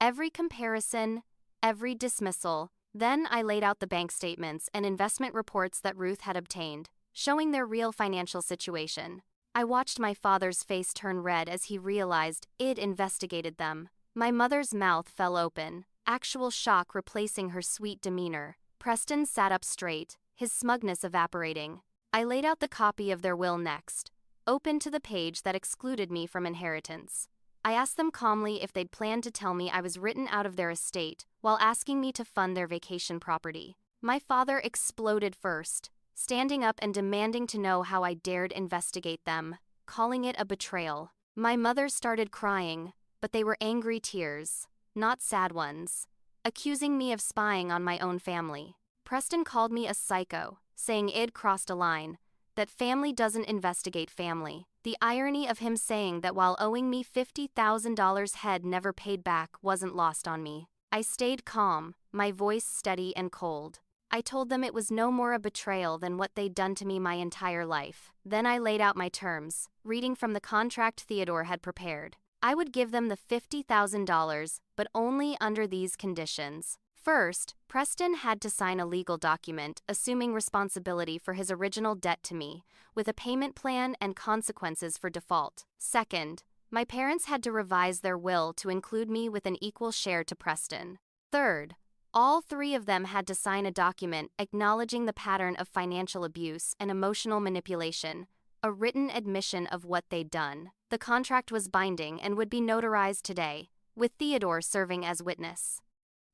every comparison, every dismissal. Then I laid out the bank statements and investment reports that Ruth had obtained, showing their real financial situation. I watched my father's face turn red as he realized I'd investigated them. My mother's mouth fell open, actual shock replacing her sweet demeanor. Preston sat up straight, his smugness evaporating. I laid out the copy of their will next, open to the page that excluded me from inheritance. I asked them calmly if they'd planned to tell me I was written out of their estate while asking me to fund their vacation property. My father exploded first, standing up and demanding to know how I dared investigate them, calling it a betrayal. My mother started crying, but they were angry tears, not sad ones, accusing me of spying on my own family. Preston called me a psycho, saying I'd crossed a line, that family doesn't investigate family. The irony of him saying that while owing me $50,000 he'd never paid back wasn't lost on me. I stayed calm, my voice steady and cold. I told them it was no more a betrayal than what they'd done to me my entire life. Then I laid out my terms, reading from the contract Theodore had prepared. I would give them the $50,000, but only under these conditions. First, Preston had to sign a legal document assuming responsibility for his original debt to me, with a payment plan and consequences for default. Second, my parents had to revise their will to include me with an equal share to Preston. Third, all three of them had to sign a document acknowledging the pattern of financial abuse and emotional manipulation, a written admission of what they'd done. The contract was binding and would be notarized today, with Theodore serving as witness.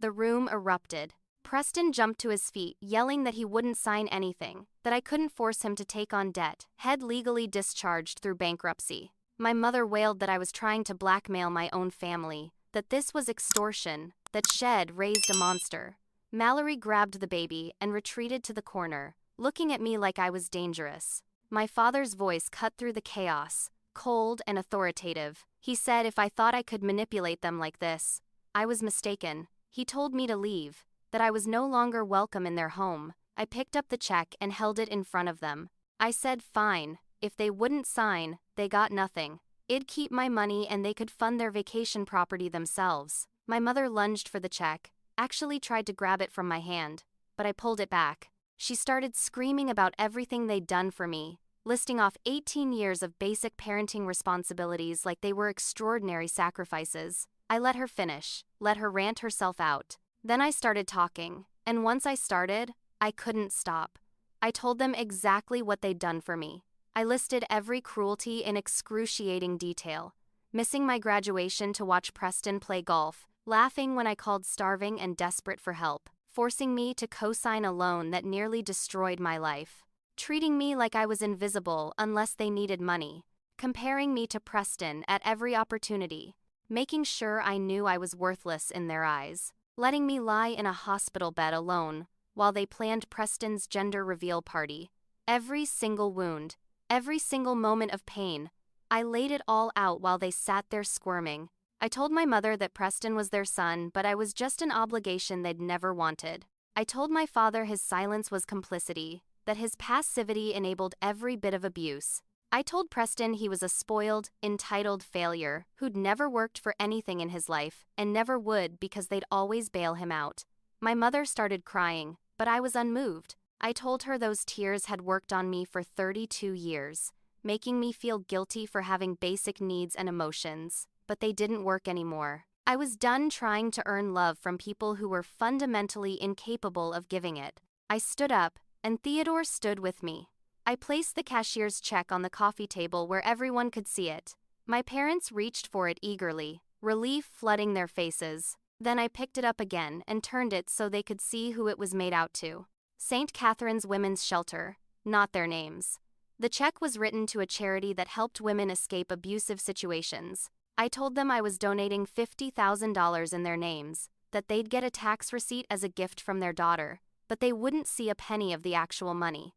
The room erupted. Preston jumped to his feet, yelling that he wouldn't sign anything, that I couldn't force him to take on debt, head legally discharged through bankruptcy. My mother wailed that I was trying to blackmail my own family, that this was extortion, That shed raised a monster. Mallory grabbed the baby and retreated to the corner, looking at me like I was dangerous. My father's voice cut through the chaos, cold and authoritative. He said if I thought I could manipulate them like this, I was mistaken. He told me to leave, that I was no longer welcome in their home. I picked up the check and held it in front of them. I said fine, if they wouldn't sign, they got nothing. I'd keep my money and they could fund their vacation property themselves. My mother lunged for the check, actually tried to grab it from my hand, but I pulled it back. She started screaming about everything they'd done for me, listing off 18 years of basic parenting responsibilities like they were extraordinary sacrifices. I let her finish, let her rant herself out. Then I started talking, and once I started, I couldn't stop. I told them exactly what they'd done for me. I listed every cruelty in excruciating detail, missing my graduation to watch Preston play golf, laughing when I called starving and desperate for help, forcing me to co-sign a loan that nearly destroyed my life, treating me like I was invisible unless they needed money, comparing me to Preston at every opportunity, making sure I knew I was worthless in their eyes, letting me lie in a hospital bed alone while they planned Preston's gender reveal party. Every single wound, every single moment of pain, I laid it all out while they sat there squirming. I told my mother that Preston was their son, but I was just an obligation they'd never wanted. I told my father his silence was complicity, that his passivity enabled every bit of abuse. I told Preston he was a spoiled, entitled failure who'd never worked for anything in his life and never would because they'd always bail him out. My mother started crying, but I was unmoved. I told her those tears had worked on me for 32 years, making me feel guilty for having basic needs and emotions. But they didn't work anymore. I was done trying to earn love from people who were fundamentally incapable of giving it. I stood up, and Theodore stood with me. I placed the cashier's check on the coffee table where everyone could see it. My parents reached for it eagerly, relief flooding their faces. Then I picked it up again and turned it so they could see who it was made out to. St. Catherine's Women's Shelter, not their names. The check was written to a charity that helped women escape abusive situations. I told them I was donating $50,000 in their names, that they'd get a tax receipt as a gift from their daughter, but they wouldn't see a penny of the actual money.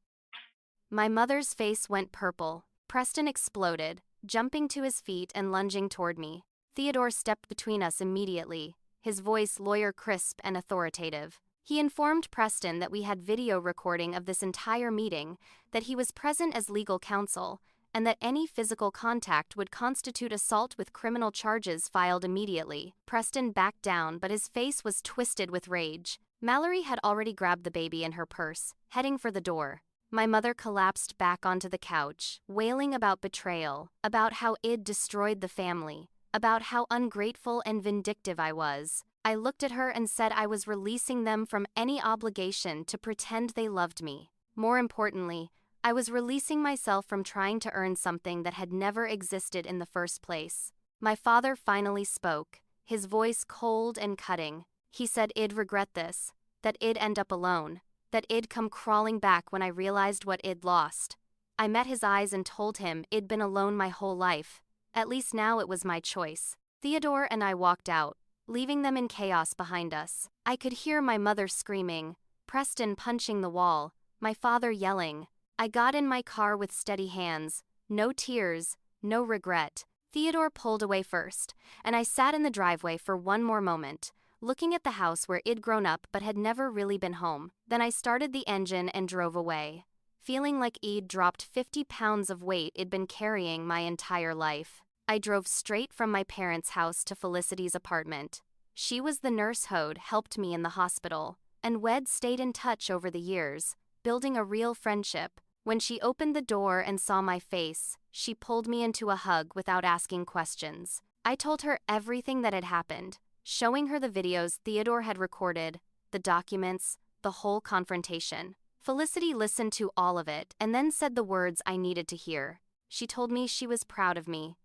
My mother's face went purple. Preston exploded, jumping to his feet and lunging toward me. Theodore stepped between us immediately, his voice lawyer crisp and authoritative. He informed Preston that we had video recording of this entire meeting, that he was present as legal counsel, and that any physical contact would constitute assault with criminal charges filed immediately. Preston backed down, but his face was twisted with rage. Mallory had already grabbed the baby in her purse, heading for the door. My mother collapsed back onto the couch, wailing about betrayal, about how I'd destroyed the family, about how ungrateful and vindictive I was. I looked at her and said I was releasing them from any obligation to pretend they loved me. More importantly, I was releasing myself from trying to earn something that had never existed in the first place. My father finally spoke, his voice cold and cutting. He said I'd regret this, that I'd end up alone, that I'd come crawling back when I realized what I'd lost. I met his eyes and told him I'd been alone my whole life. At least now it was my choice. Theodore and I walked out, leaving them in chaos behind us. I could hear my mother screaming, Preston punching the wall, my father yelling. I got in my car with steady hands, no tears, no regret. Theodore pulled away first, and I sat in the driveway for one more moment, looking at the house where I'd grown up but had never really been home. Then I started the engine and drove away, feeling like I'd dropped 50 pounds of weight I'd been carrying my entire life. I drove straight from my parents' house to Felicity's apartment. She was the nurse who'd helped me in the hospital, and we'd stayed in touch over the years, building a real friendship. When she opened the door and saw my face, she pulled me into a hug without asking questions. I told her everything that had happened, showing her the videos Theodore had recorded, the documents, the whole confrontation. Felicity listened to all of it and then said the words I needed to hear. She told me she was proud of me,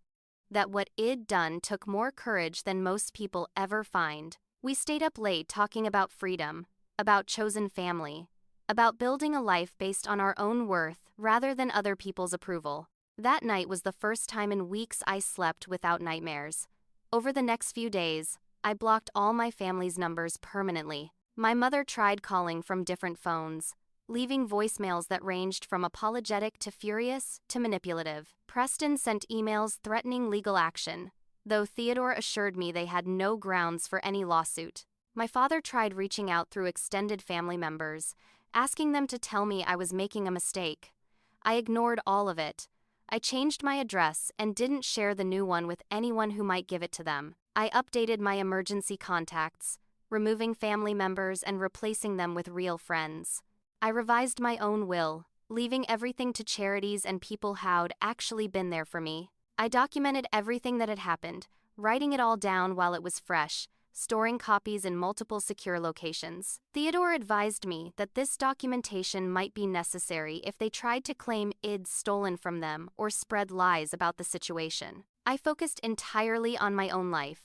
that what I'd done took more courage than most people ever find. We stayed up late talking about freedom, about chosen family, about building a life based on our own worth rather than other people's approval. That night was the first time in weeks I slept without nightmares. Over the next few days, I blocked all my family's numbers permanently. My mother tried calling from different phones, leaving voicemails that ranged from apologetic to furious to manipulative. Preston sent emails threatening legal action, though Theodore assured me they had no grounds for any lawsuit. My father tried reaching out through extended family members, asking them to tell me I was making a mistake. I ignored all of it. I changed my address and didn't share the new one with anyone who might give it to them. I updated my emergency contacts, removing family members and replacing them with real friends. I revised my own will, leaving everything to charities and people who'd actually been there for me. I documented everything that had happened, writing it all down while it was fresh, storing copies in multiple secure locations. Theodore advised me that this documentation might be necessary if they tried to claim I'd stolen from them or spread lies about the situation. I focused entirely on my own life.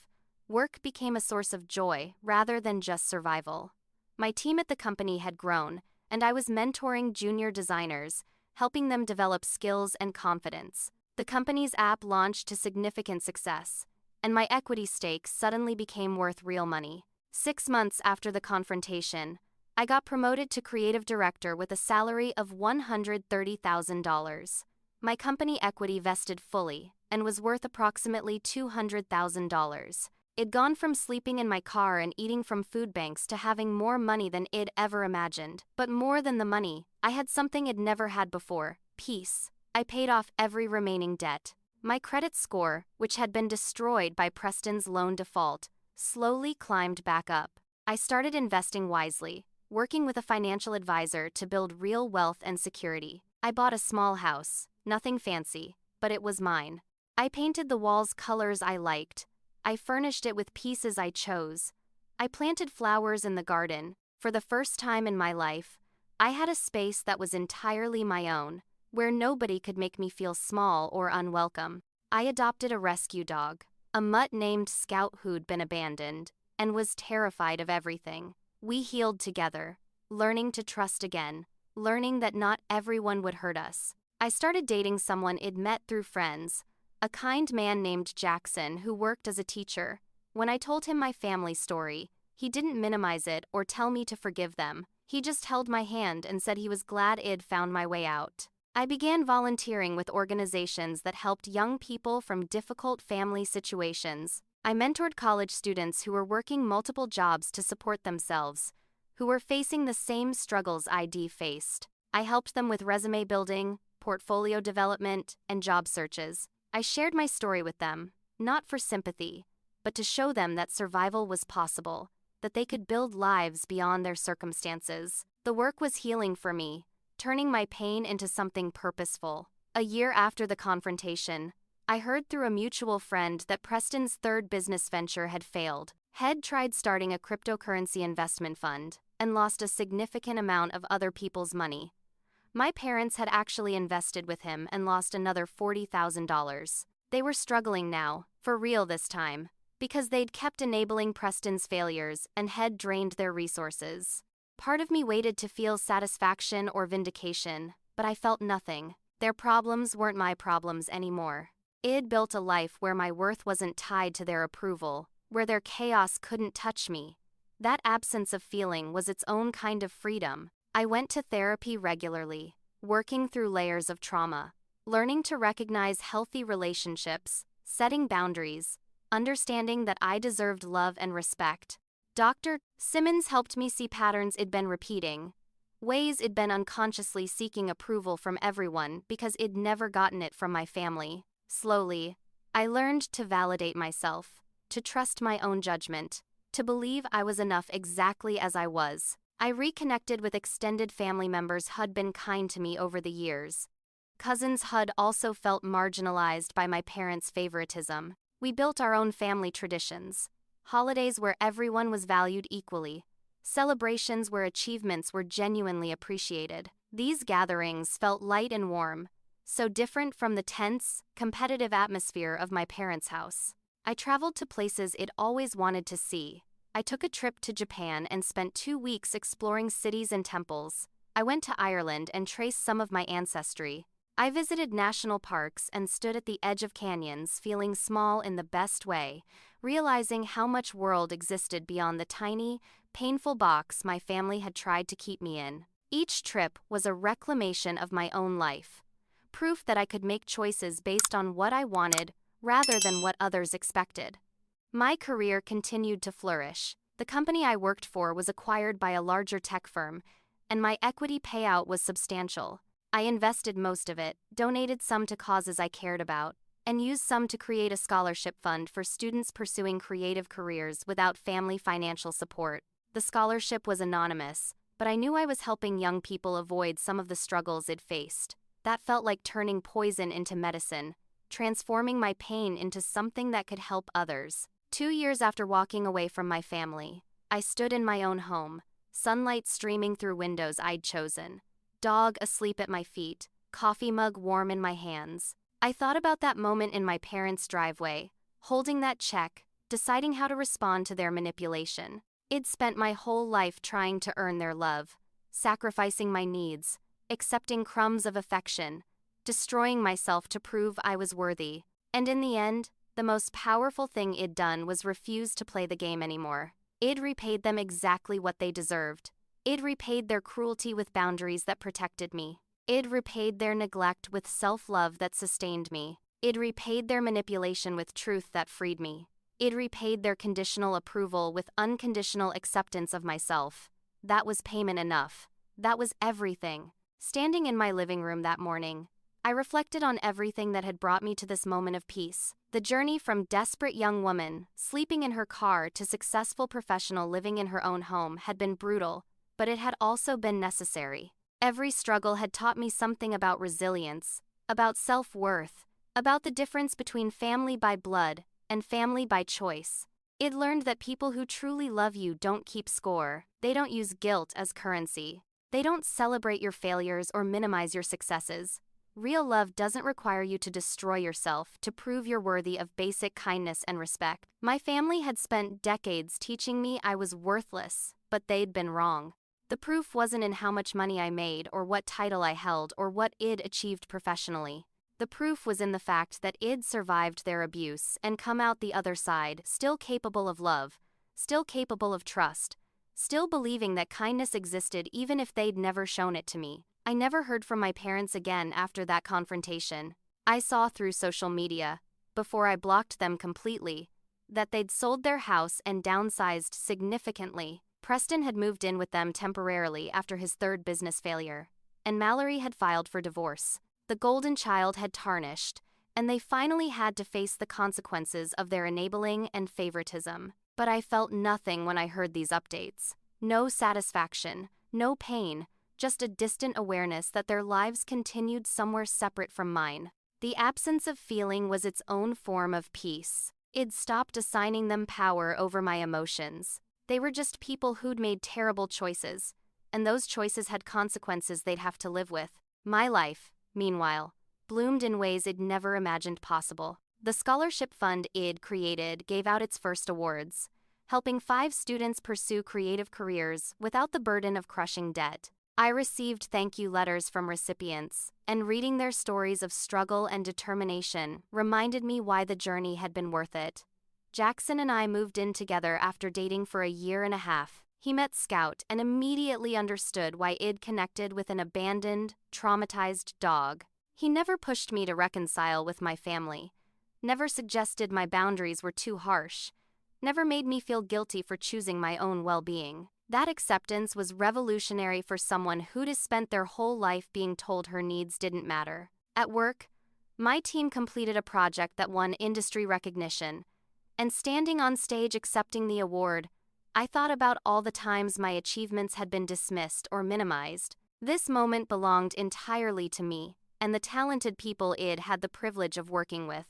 Work became a source of joy rather than just survival. My team at the company had grown, and I was mentoring junior designers, helping them develop skills and confidence. The company's app launched to significant success, and my equity stake suddenly became worth real money. 6 months after the confrontation, I got promoted to creative director with a salary of $130,000. My company equity vested fully and was worth approximately $200,000. I'd gone from sleeping in my car and eating from food banks to having more money than I'd ever imagined. But more than the money, I had something I'd never had before: peace. I paid off every remaining debt. My credit score, which had been destroyed by Preston's loan default, slowly climbed back up. I started investing wisely, working with a financial advisor to build real wealth and security. I bought a small house, nothing fancy, but it was mine. I painted the walls colors I liked. I furnished it with pieces I chose. I planted flowers in the garden. For the first time in my life, I had a space that was entirely my own, where nobody could make me feel small or unwelcome. I adopted a rescue dog, a mutt named Scout who'd been abandoned, and was terrified of everything. We healed together, learning to trust again, learning that not everyone would hurt us. I started dating someone I'd met through friends, a kind man named Jackson who worked as a teacher. When I told him my family story, he didn't minimize it or tell me to forgive them. He just held my hand and said he was glad I'd found my way out. I began volunteering with organizations that helped young people from difficult family situations. I mentored college students who were working multiple jobs to support themselves, who were facing the same struggles I'd faced. I helped them with resume building, portfolio development, and job searches. I shared my story with them, not for sympathy, but to show them that survival was possible, that they could build lives beyond their circumstances. The work was healing for me, turning my pain into something purposeful. A year after the confrontation, I heard through a mutual friend that Preston's third business venture had failed. He'd tried starting a cryptocurrency investment fund and lost a significant amount of other people's money. My parents had actually invested with him and lost another $40,000. They were struggling now, for real this time, because they'd kept enabling Preston's failures and had drained their resources. Part of me waited to feel satisfaction or vindication, but I felt nothing. Their problems weren't my problems anymore. I'd built a life where my worth wasn't tied to their approval, where their chaos couldn't touch me. That absence of feeling was its own kind of freedom. I went to therapy regularly, working through layers of trauma, learning to recognize healthy relationships, setting boundaries, understanding that I deserved love and respect. Dr. Simmons helped me see patterns I'd been repeating, ways I'd been unconsciously seeking approval from everyone because I'd never gotten it from my family. Slowly, I learned to validate myself, to trust my own judgment, to believe I was enough exactly as I was. I reconnected with extended family members who'd been kind to me over the years. Cousins who'd also felt marginalized by my parents' favoritism. We built our own family traditions. Holidays where everyone was valued equally. Celebrations where achievements were genuinely appreciated. These gatherings felt light and warm, so different from the tense, competitive atmosphere of my parents' house. I traveled to places I'd always wanted to see. I took a trip to Japan and spent 2 weeks exploring cities and temples. I went to Ireland and traced some of my ancestry. I visited national parks and stood at the edge of canyons, feeling small in the best way, realizing how much world existed beyond the tiny, painful box my family had tried to keep me in. Each trip was a reclamation of my own life, proof that I could make choices based on what I wanted rather than what others expected. My career continued to flourish. The company I worked for was acquired by a larger tech firm, and my equity payout was substantial. I invested most of it, donated some to causes I cared about, and used some to create a scholarship fund for students pursuing creative careers without family financial support. The scholarship was anonymous, but I knew I was helping young people avoid some of the struggles they'd faced. That felt like turning poison into medicine, transforming my pain into something that could help others. 2 years after walking away from my family, I stood in my own home, sunlight streaming through windows I'd chosen, dog asleep at my feet, coffee mug warm in my hands. I thought about that moment in my parents' driveway, holding that check, deciding how to respond to their manipulation. I'd spent my whole life trying to earn their love, sacrificing my needs, accepting crumbs of affection, destroying myself to prove I was worthy. And in the end, the most powerful thing I'd done was refuse to play the game anymore. I'd repaid them exactly what they deserved. I'd repaid their cruelty with boundaries that protected me. I'd repaid their neglect with self-love that sustained me. I'd repaid their manipulation with truth that freed me. I'd repaid their conditional approval with unconditional acceptance of myself. That was payment enough. That was everything. Standing in my living room that morning, I reflected on everything that had brought me to this moment of peace. The journey from desperate young woman, sleeping in her car, to successful professional living in her own home had been brutal, but it had also been necessary. Every struggle had taught me something about resilience, about self-worth, about the difference between family by blood and family by choice. It learned that people who truly love you don't keep score. They don't use guilt as currency. They don't celebrate your failures or minimize your successes. Real love doesn't require you to destroy yourself to prove you're worthy of basic kindness and respect. My family had spent decades teaching me I was worthless, but they'd been wrong. The proof wasn't in how much money I made or what title I held or what I'd achieved professionally. The proof was in the fact that I'd survived their abuse and come out the other side, still capable of love, still capable of trust, still believing that kindness existed even if they'd never shown it to me. I never heard from my parents again after that confrontation. I saw through social media, before I blocked them completely, that they'd sold their house and downsized significantly. Preston had moved in with them temporarily after his third business failure, and Mallory had filed for divorce. The golden child had tarnished, and they finally had to face the consequences of their enabling and favoritism. But I felt nothing when I heard these updates. No satisfaction, no pain, just a distant awareness that their lives continued somewhere separate from mine. The absence of feeling was its own form of peace. I'd stopped assigning them power over my emotions. They were just people who'd made terrible choices, and those choices had consequences they'd have to live with. My life, meanwhile, bloomed in ways I'd never imagined possible. The scholarship fund I'd created gave out its first awards, helping 5 students pursue creative careers without the burden of crushing debt. I received thank you letters from recipients, and reading their stories of struggle and determination reminded me why the journey had been worth it. Jackson and I moved in together after dating for a year and a half. He met Scout and immediately understood why I'd connected with an abandoned, traumatized dog. He never pushed me to reconcile with my family, never suggested my boundaries were too harsh, never made me feel guilty for choosing my own well-being. That acceptance was revolutionary for someone who'd spent their whole life being told her needs didn't matter. At work, my team completed a project that won industry recognition, and standing on stage accepting the award, I thought about all the times my achievements had been dismissed or minimized. This moment belonged entirely to me and the talented people I'd had the privilege of working with.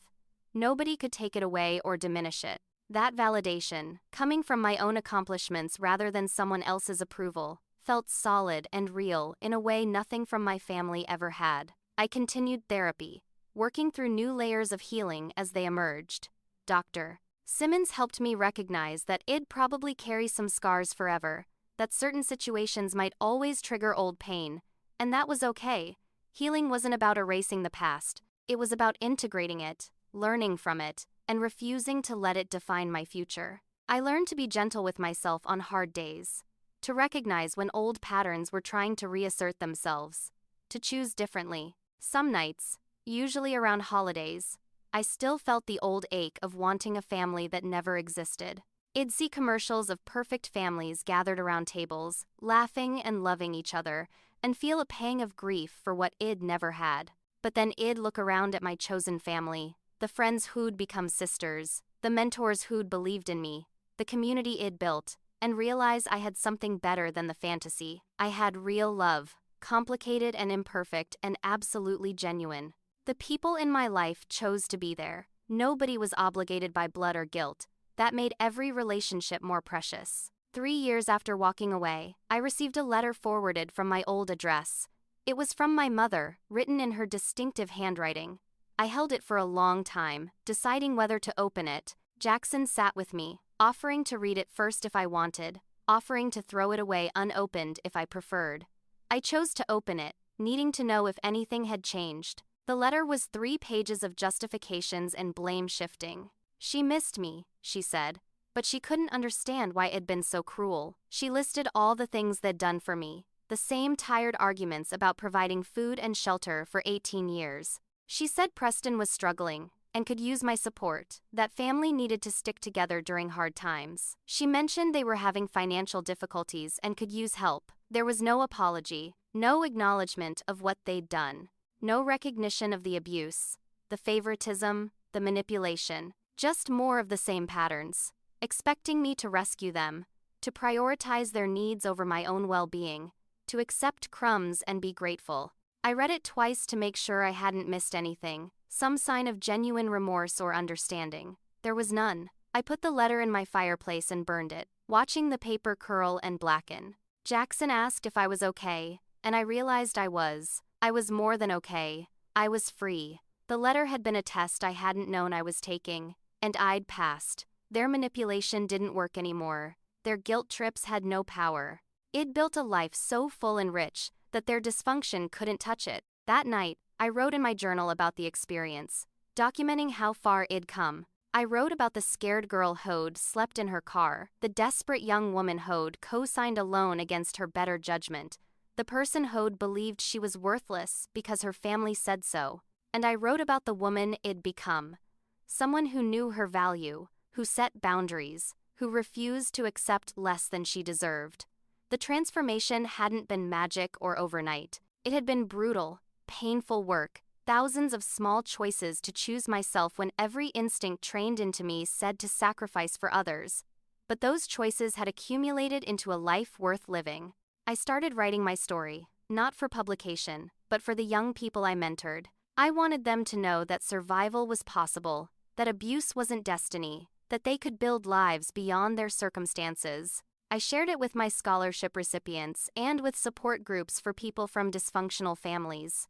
Nobody could take it away or diminish it. That validation, coming from my own accomplishments rather than someone else's approval, felt solid and real in a way nothing from my family ever had. I continued therapy, working through new layers of healing as they emerged. Dr. Simmons helped me recognize that I'd probably carry some scars forever, that certain situations might always trigger old pain, and that was okay. Healing wasn't about erasing the past, it was about integrating it, learning from it, and refusing to let it define my future. I learned to be gentle with myself on hard days, to recognize when old patterns were trying to reassert themselves, to choose differently. Some nights, usually around holidays, I still felt the old ache of wanting a family that never existed. I'd see commercials of perfect families gathered around tables, laughing and loving each other, and feel a pang of grief for what I'd never had. But then I'd look around at my chosen family, the friends who'd become sisters, the mentors who'd believed in me, the community I'd built, and realize I had something better than the fantasy. I had real love, complicated and imperfect and absolutely genuine. The people in my life chose to be there. Nobody was obligated by blood or guilt. That made every relationship more precious. 3 years after walking away, I received a letter forwarded from my old address. It was from my mother, written in her distinctive handwriting. I held it for a long time, deciding whether to open it. Jackson sat with me, offering to read it first if I wanted, offering to throw it away unopened if I preferred. I chose to open it, needing to know if anything had changed. The letter was 3 pages of justifications and blame shifting. She missed me, she said, but she couldn't understand why I'd been so cruel. She listed all the things they'd done for me, the same tired arguments about providing food and shelter for 18 years. She said Preston was struggling and could use my support, that family needed to stick together during hard times. She mentioned they were having financial difficulties and could use help. There was no apology, no acknowledgement of what they'd done, no recognition of the abuse, the favoritism, the manipulation, just more of the same patterns, expecting me to rescue them, to prioritize their needs over my own well-being, to accept crumbs and be grateful. I read it twice to make sure I hadn't missed anything, some sign of genuine remorse or understanding. There was none. I put the letter in my fireplace and burned it, watching the paper curl and blacken. Jackson asked if I was okay, and I realized I was. I was more than okay. I was free. The letter had been a test I hadn't known I was taking, and I'd passed. Their manipulation didn't work anymore. Their guilt trips had no power. I'd built a life so full and rich that their dysfunction couldn't touch it. That night, I wrote in my journal about the experience, documenting how far I'd come. I wrote about the scared girl who'd slept in her car, the desperate young woman who'd co-signed a loan against her better judgment, the person who'd believed she was worthless because her family said so. And I wrote about the woman I'd become, someone who knew her value, who set boundaries, who refused to accept less than she deserved. The transformation hadn't been magic or overnight. It had been brutal, painful work, thousands of small choices to choose myself when every instinct trained into me said to sacrifice for others. But those choices had accumulated into a life worth living. I started writing my story, not for publication, but for the young people I mentored. I wanted them to know that survival was possible, that abuse wasn't destiny, that they could build lives beyond their circumstances. I shared it with my scholarship recipients and with support groups for people from dysfunctional families.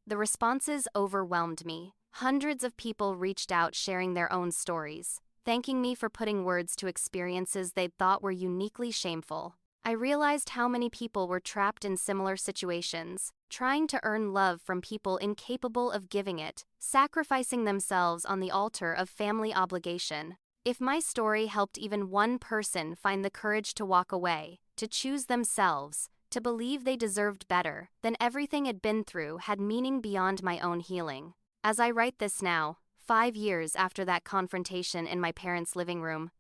The responses overwhelmed me. Hundreds of people reached out sharing their own stories, thanking me for putting words to experiences they'd thought were uniquely shameful. I realized how many people were trapped in similar situations, trying to earn love from people incapable of giving it, sacrificing themselves on the altar of family obligation. If my story helped even one person find the courage to walk away, to choose themselves, to believe they deserved better, then everything I'd been through had meaning beyond my own healing. As I write this now, 5 years after that confrontation in my parents' living room,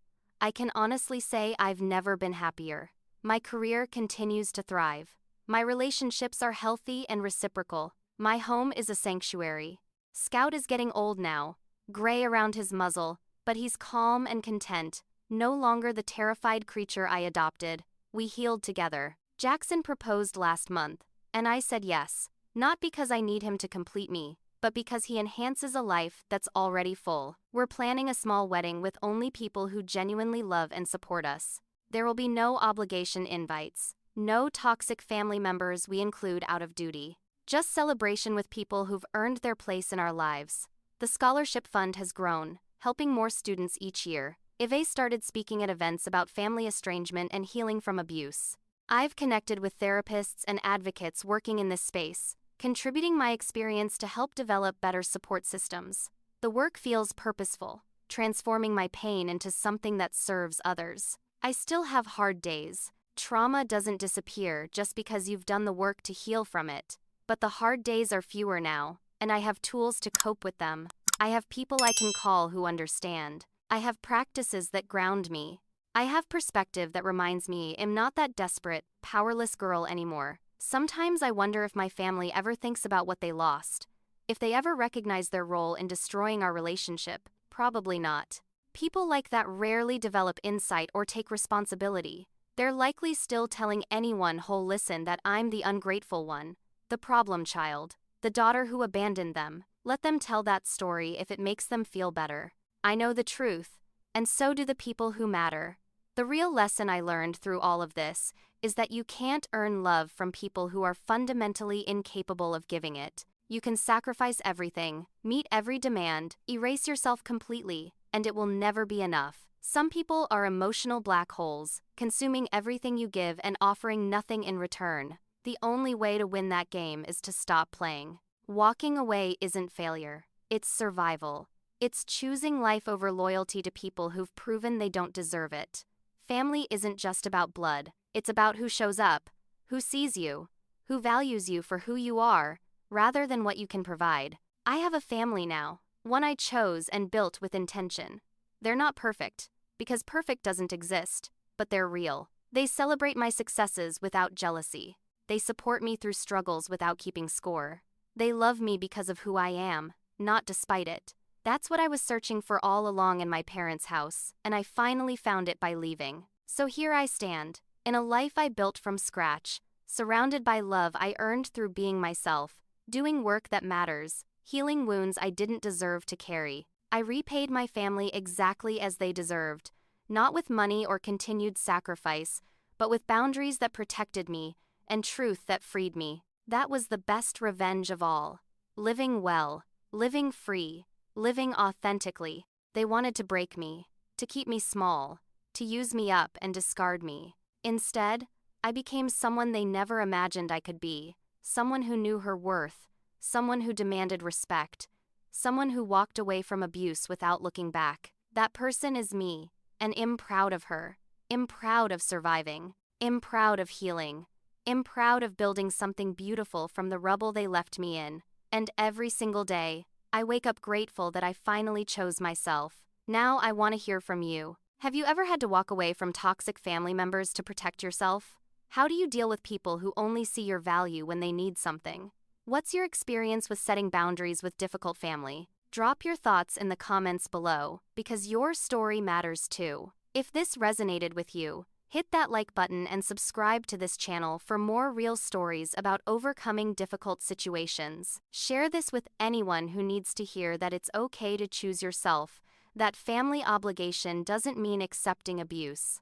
I can honestly say I've never been happier. My career continues to thrive. My relationships are healthy and reciprocal. My home is a sanctuary. Scout is getting old now, gray around his muzzle, but he's calm and content, no longer the terrified creature I adopted. We healed together. Jackson proposed last month, and I said yes, not because I need him to complete me, but because he enhances a life that's already full. We're planning a small wedding with only people who genuinely love and support us. There will be no obligation invites, no toxic family members we include out of duty. Just celebration with people who've earned their place in our lives. The scholarship fund has grown, helping more students each year. Eve started speaking at events about family estrangement and healing from abuse. I've connected with therapists and advocates working in this space, contributing my experience to help develop better support systems. The work feels purposeful, transforming my pain into something that serves others. I still have hard days. Trauma doesn't disappear just because you've done the work to heal from it. But the hard days are fewer now, and I have tools to cope with them. I have people I can call who understand. I have practices that ground me. I have perspective that reminds me I'm not that desperate, powerless girl anymore. Sometimes I wonder if my family ever thinks about what they lost. If they ever recognize their role in destroying our relationship. Probably not. People like that rarely develop insight or take responsibility. They're likely still telling anyone who'll listen that I'm the ungrateful one, the problem child, the daughter who abandoned them. Let them tell that story if it makes them feel better. I know the truth, and so do the people who matter. The real lesson I learned through all of this is that you can't earn love from people who are fundamentally incapable of giving it. You can sacrifice everything, meet every demand, erase yourself completely, and it will never be enough. Some people are emotional black holes, consuming everything you give and offering nothing in return. The only way to win that game is to stop playing. Walking away isn't failure. It's survival. It's choosing life over loyalty to people who've proven they don't deserve it. Family isn't just about blood. It's about who shows up, who sees you, who values you for who you are, rather than what you can provide. I have a family now, one I chose and built with intention. They're not perfect, because perfect doesn't exist, but they're real. They celebrate my successes without jealousy. They support me through struggles without keeping score. They love me because of who I am, not despite it. That's what I was searching for all along in my parents' house, and I finally found it by leaving. So here I stand, in a life I built from scratch, surrounded by love I earned through being myself, doing work that matters, healing wounds I didn't deserve to carry. I repaid my family exactly as they deserved, not with money or continued sacrifice, but with boundaries that protected me and truth that freed me. That was the best revenge of all. Living well, living free, living authentically. They wanted to break me, to keep me small, to use me up and discard me. Instead, I became someone they never imagined I could be, someone who knew her worth, someone who demanded respect, someone who walked away from abuse without looking back. That person is me, and I'm proud of her. I'm proud of surviving. I'm proud of healing. I'm proud of building something beautiful from the rubble they left me in. And every single day, I wake up grateful that I finally chose myself. Now I want to hear from you. Have you ever had to walk away from toxic family members to protect yourself? How do you deal with people who only see your value when they need something? What's your experience with setting boundaries with difficult family? Drop your thoughts in the comments below, because your story matters too. If this resonated with you, hit that like button and subscribe to this channel for more real stories about overcoming difficult situations. Share this with anyone who needs to hear that it's okay to choose yourself, that family obligation doesn't mean accepting abuse.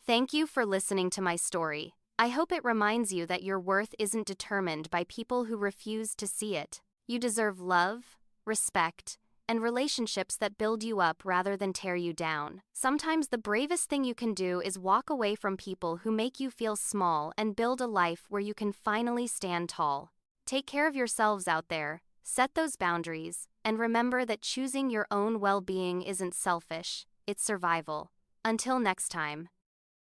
Thank you for listening to my story. I hope it reminds you that your worth isn't determined by people who refuse to see it. You deserve love, respect, and relationships that build you up rather than tear you down. Sometimes the bravest thing you can do is walk away from people who make you feel small and build a life where you can finally stand tall. Take care of yourselves out there, set those boundaries, and remember that choosing your own well-being isn't selfish, it's survival. Until next time.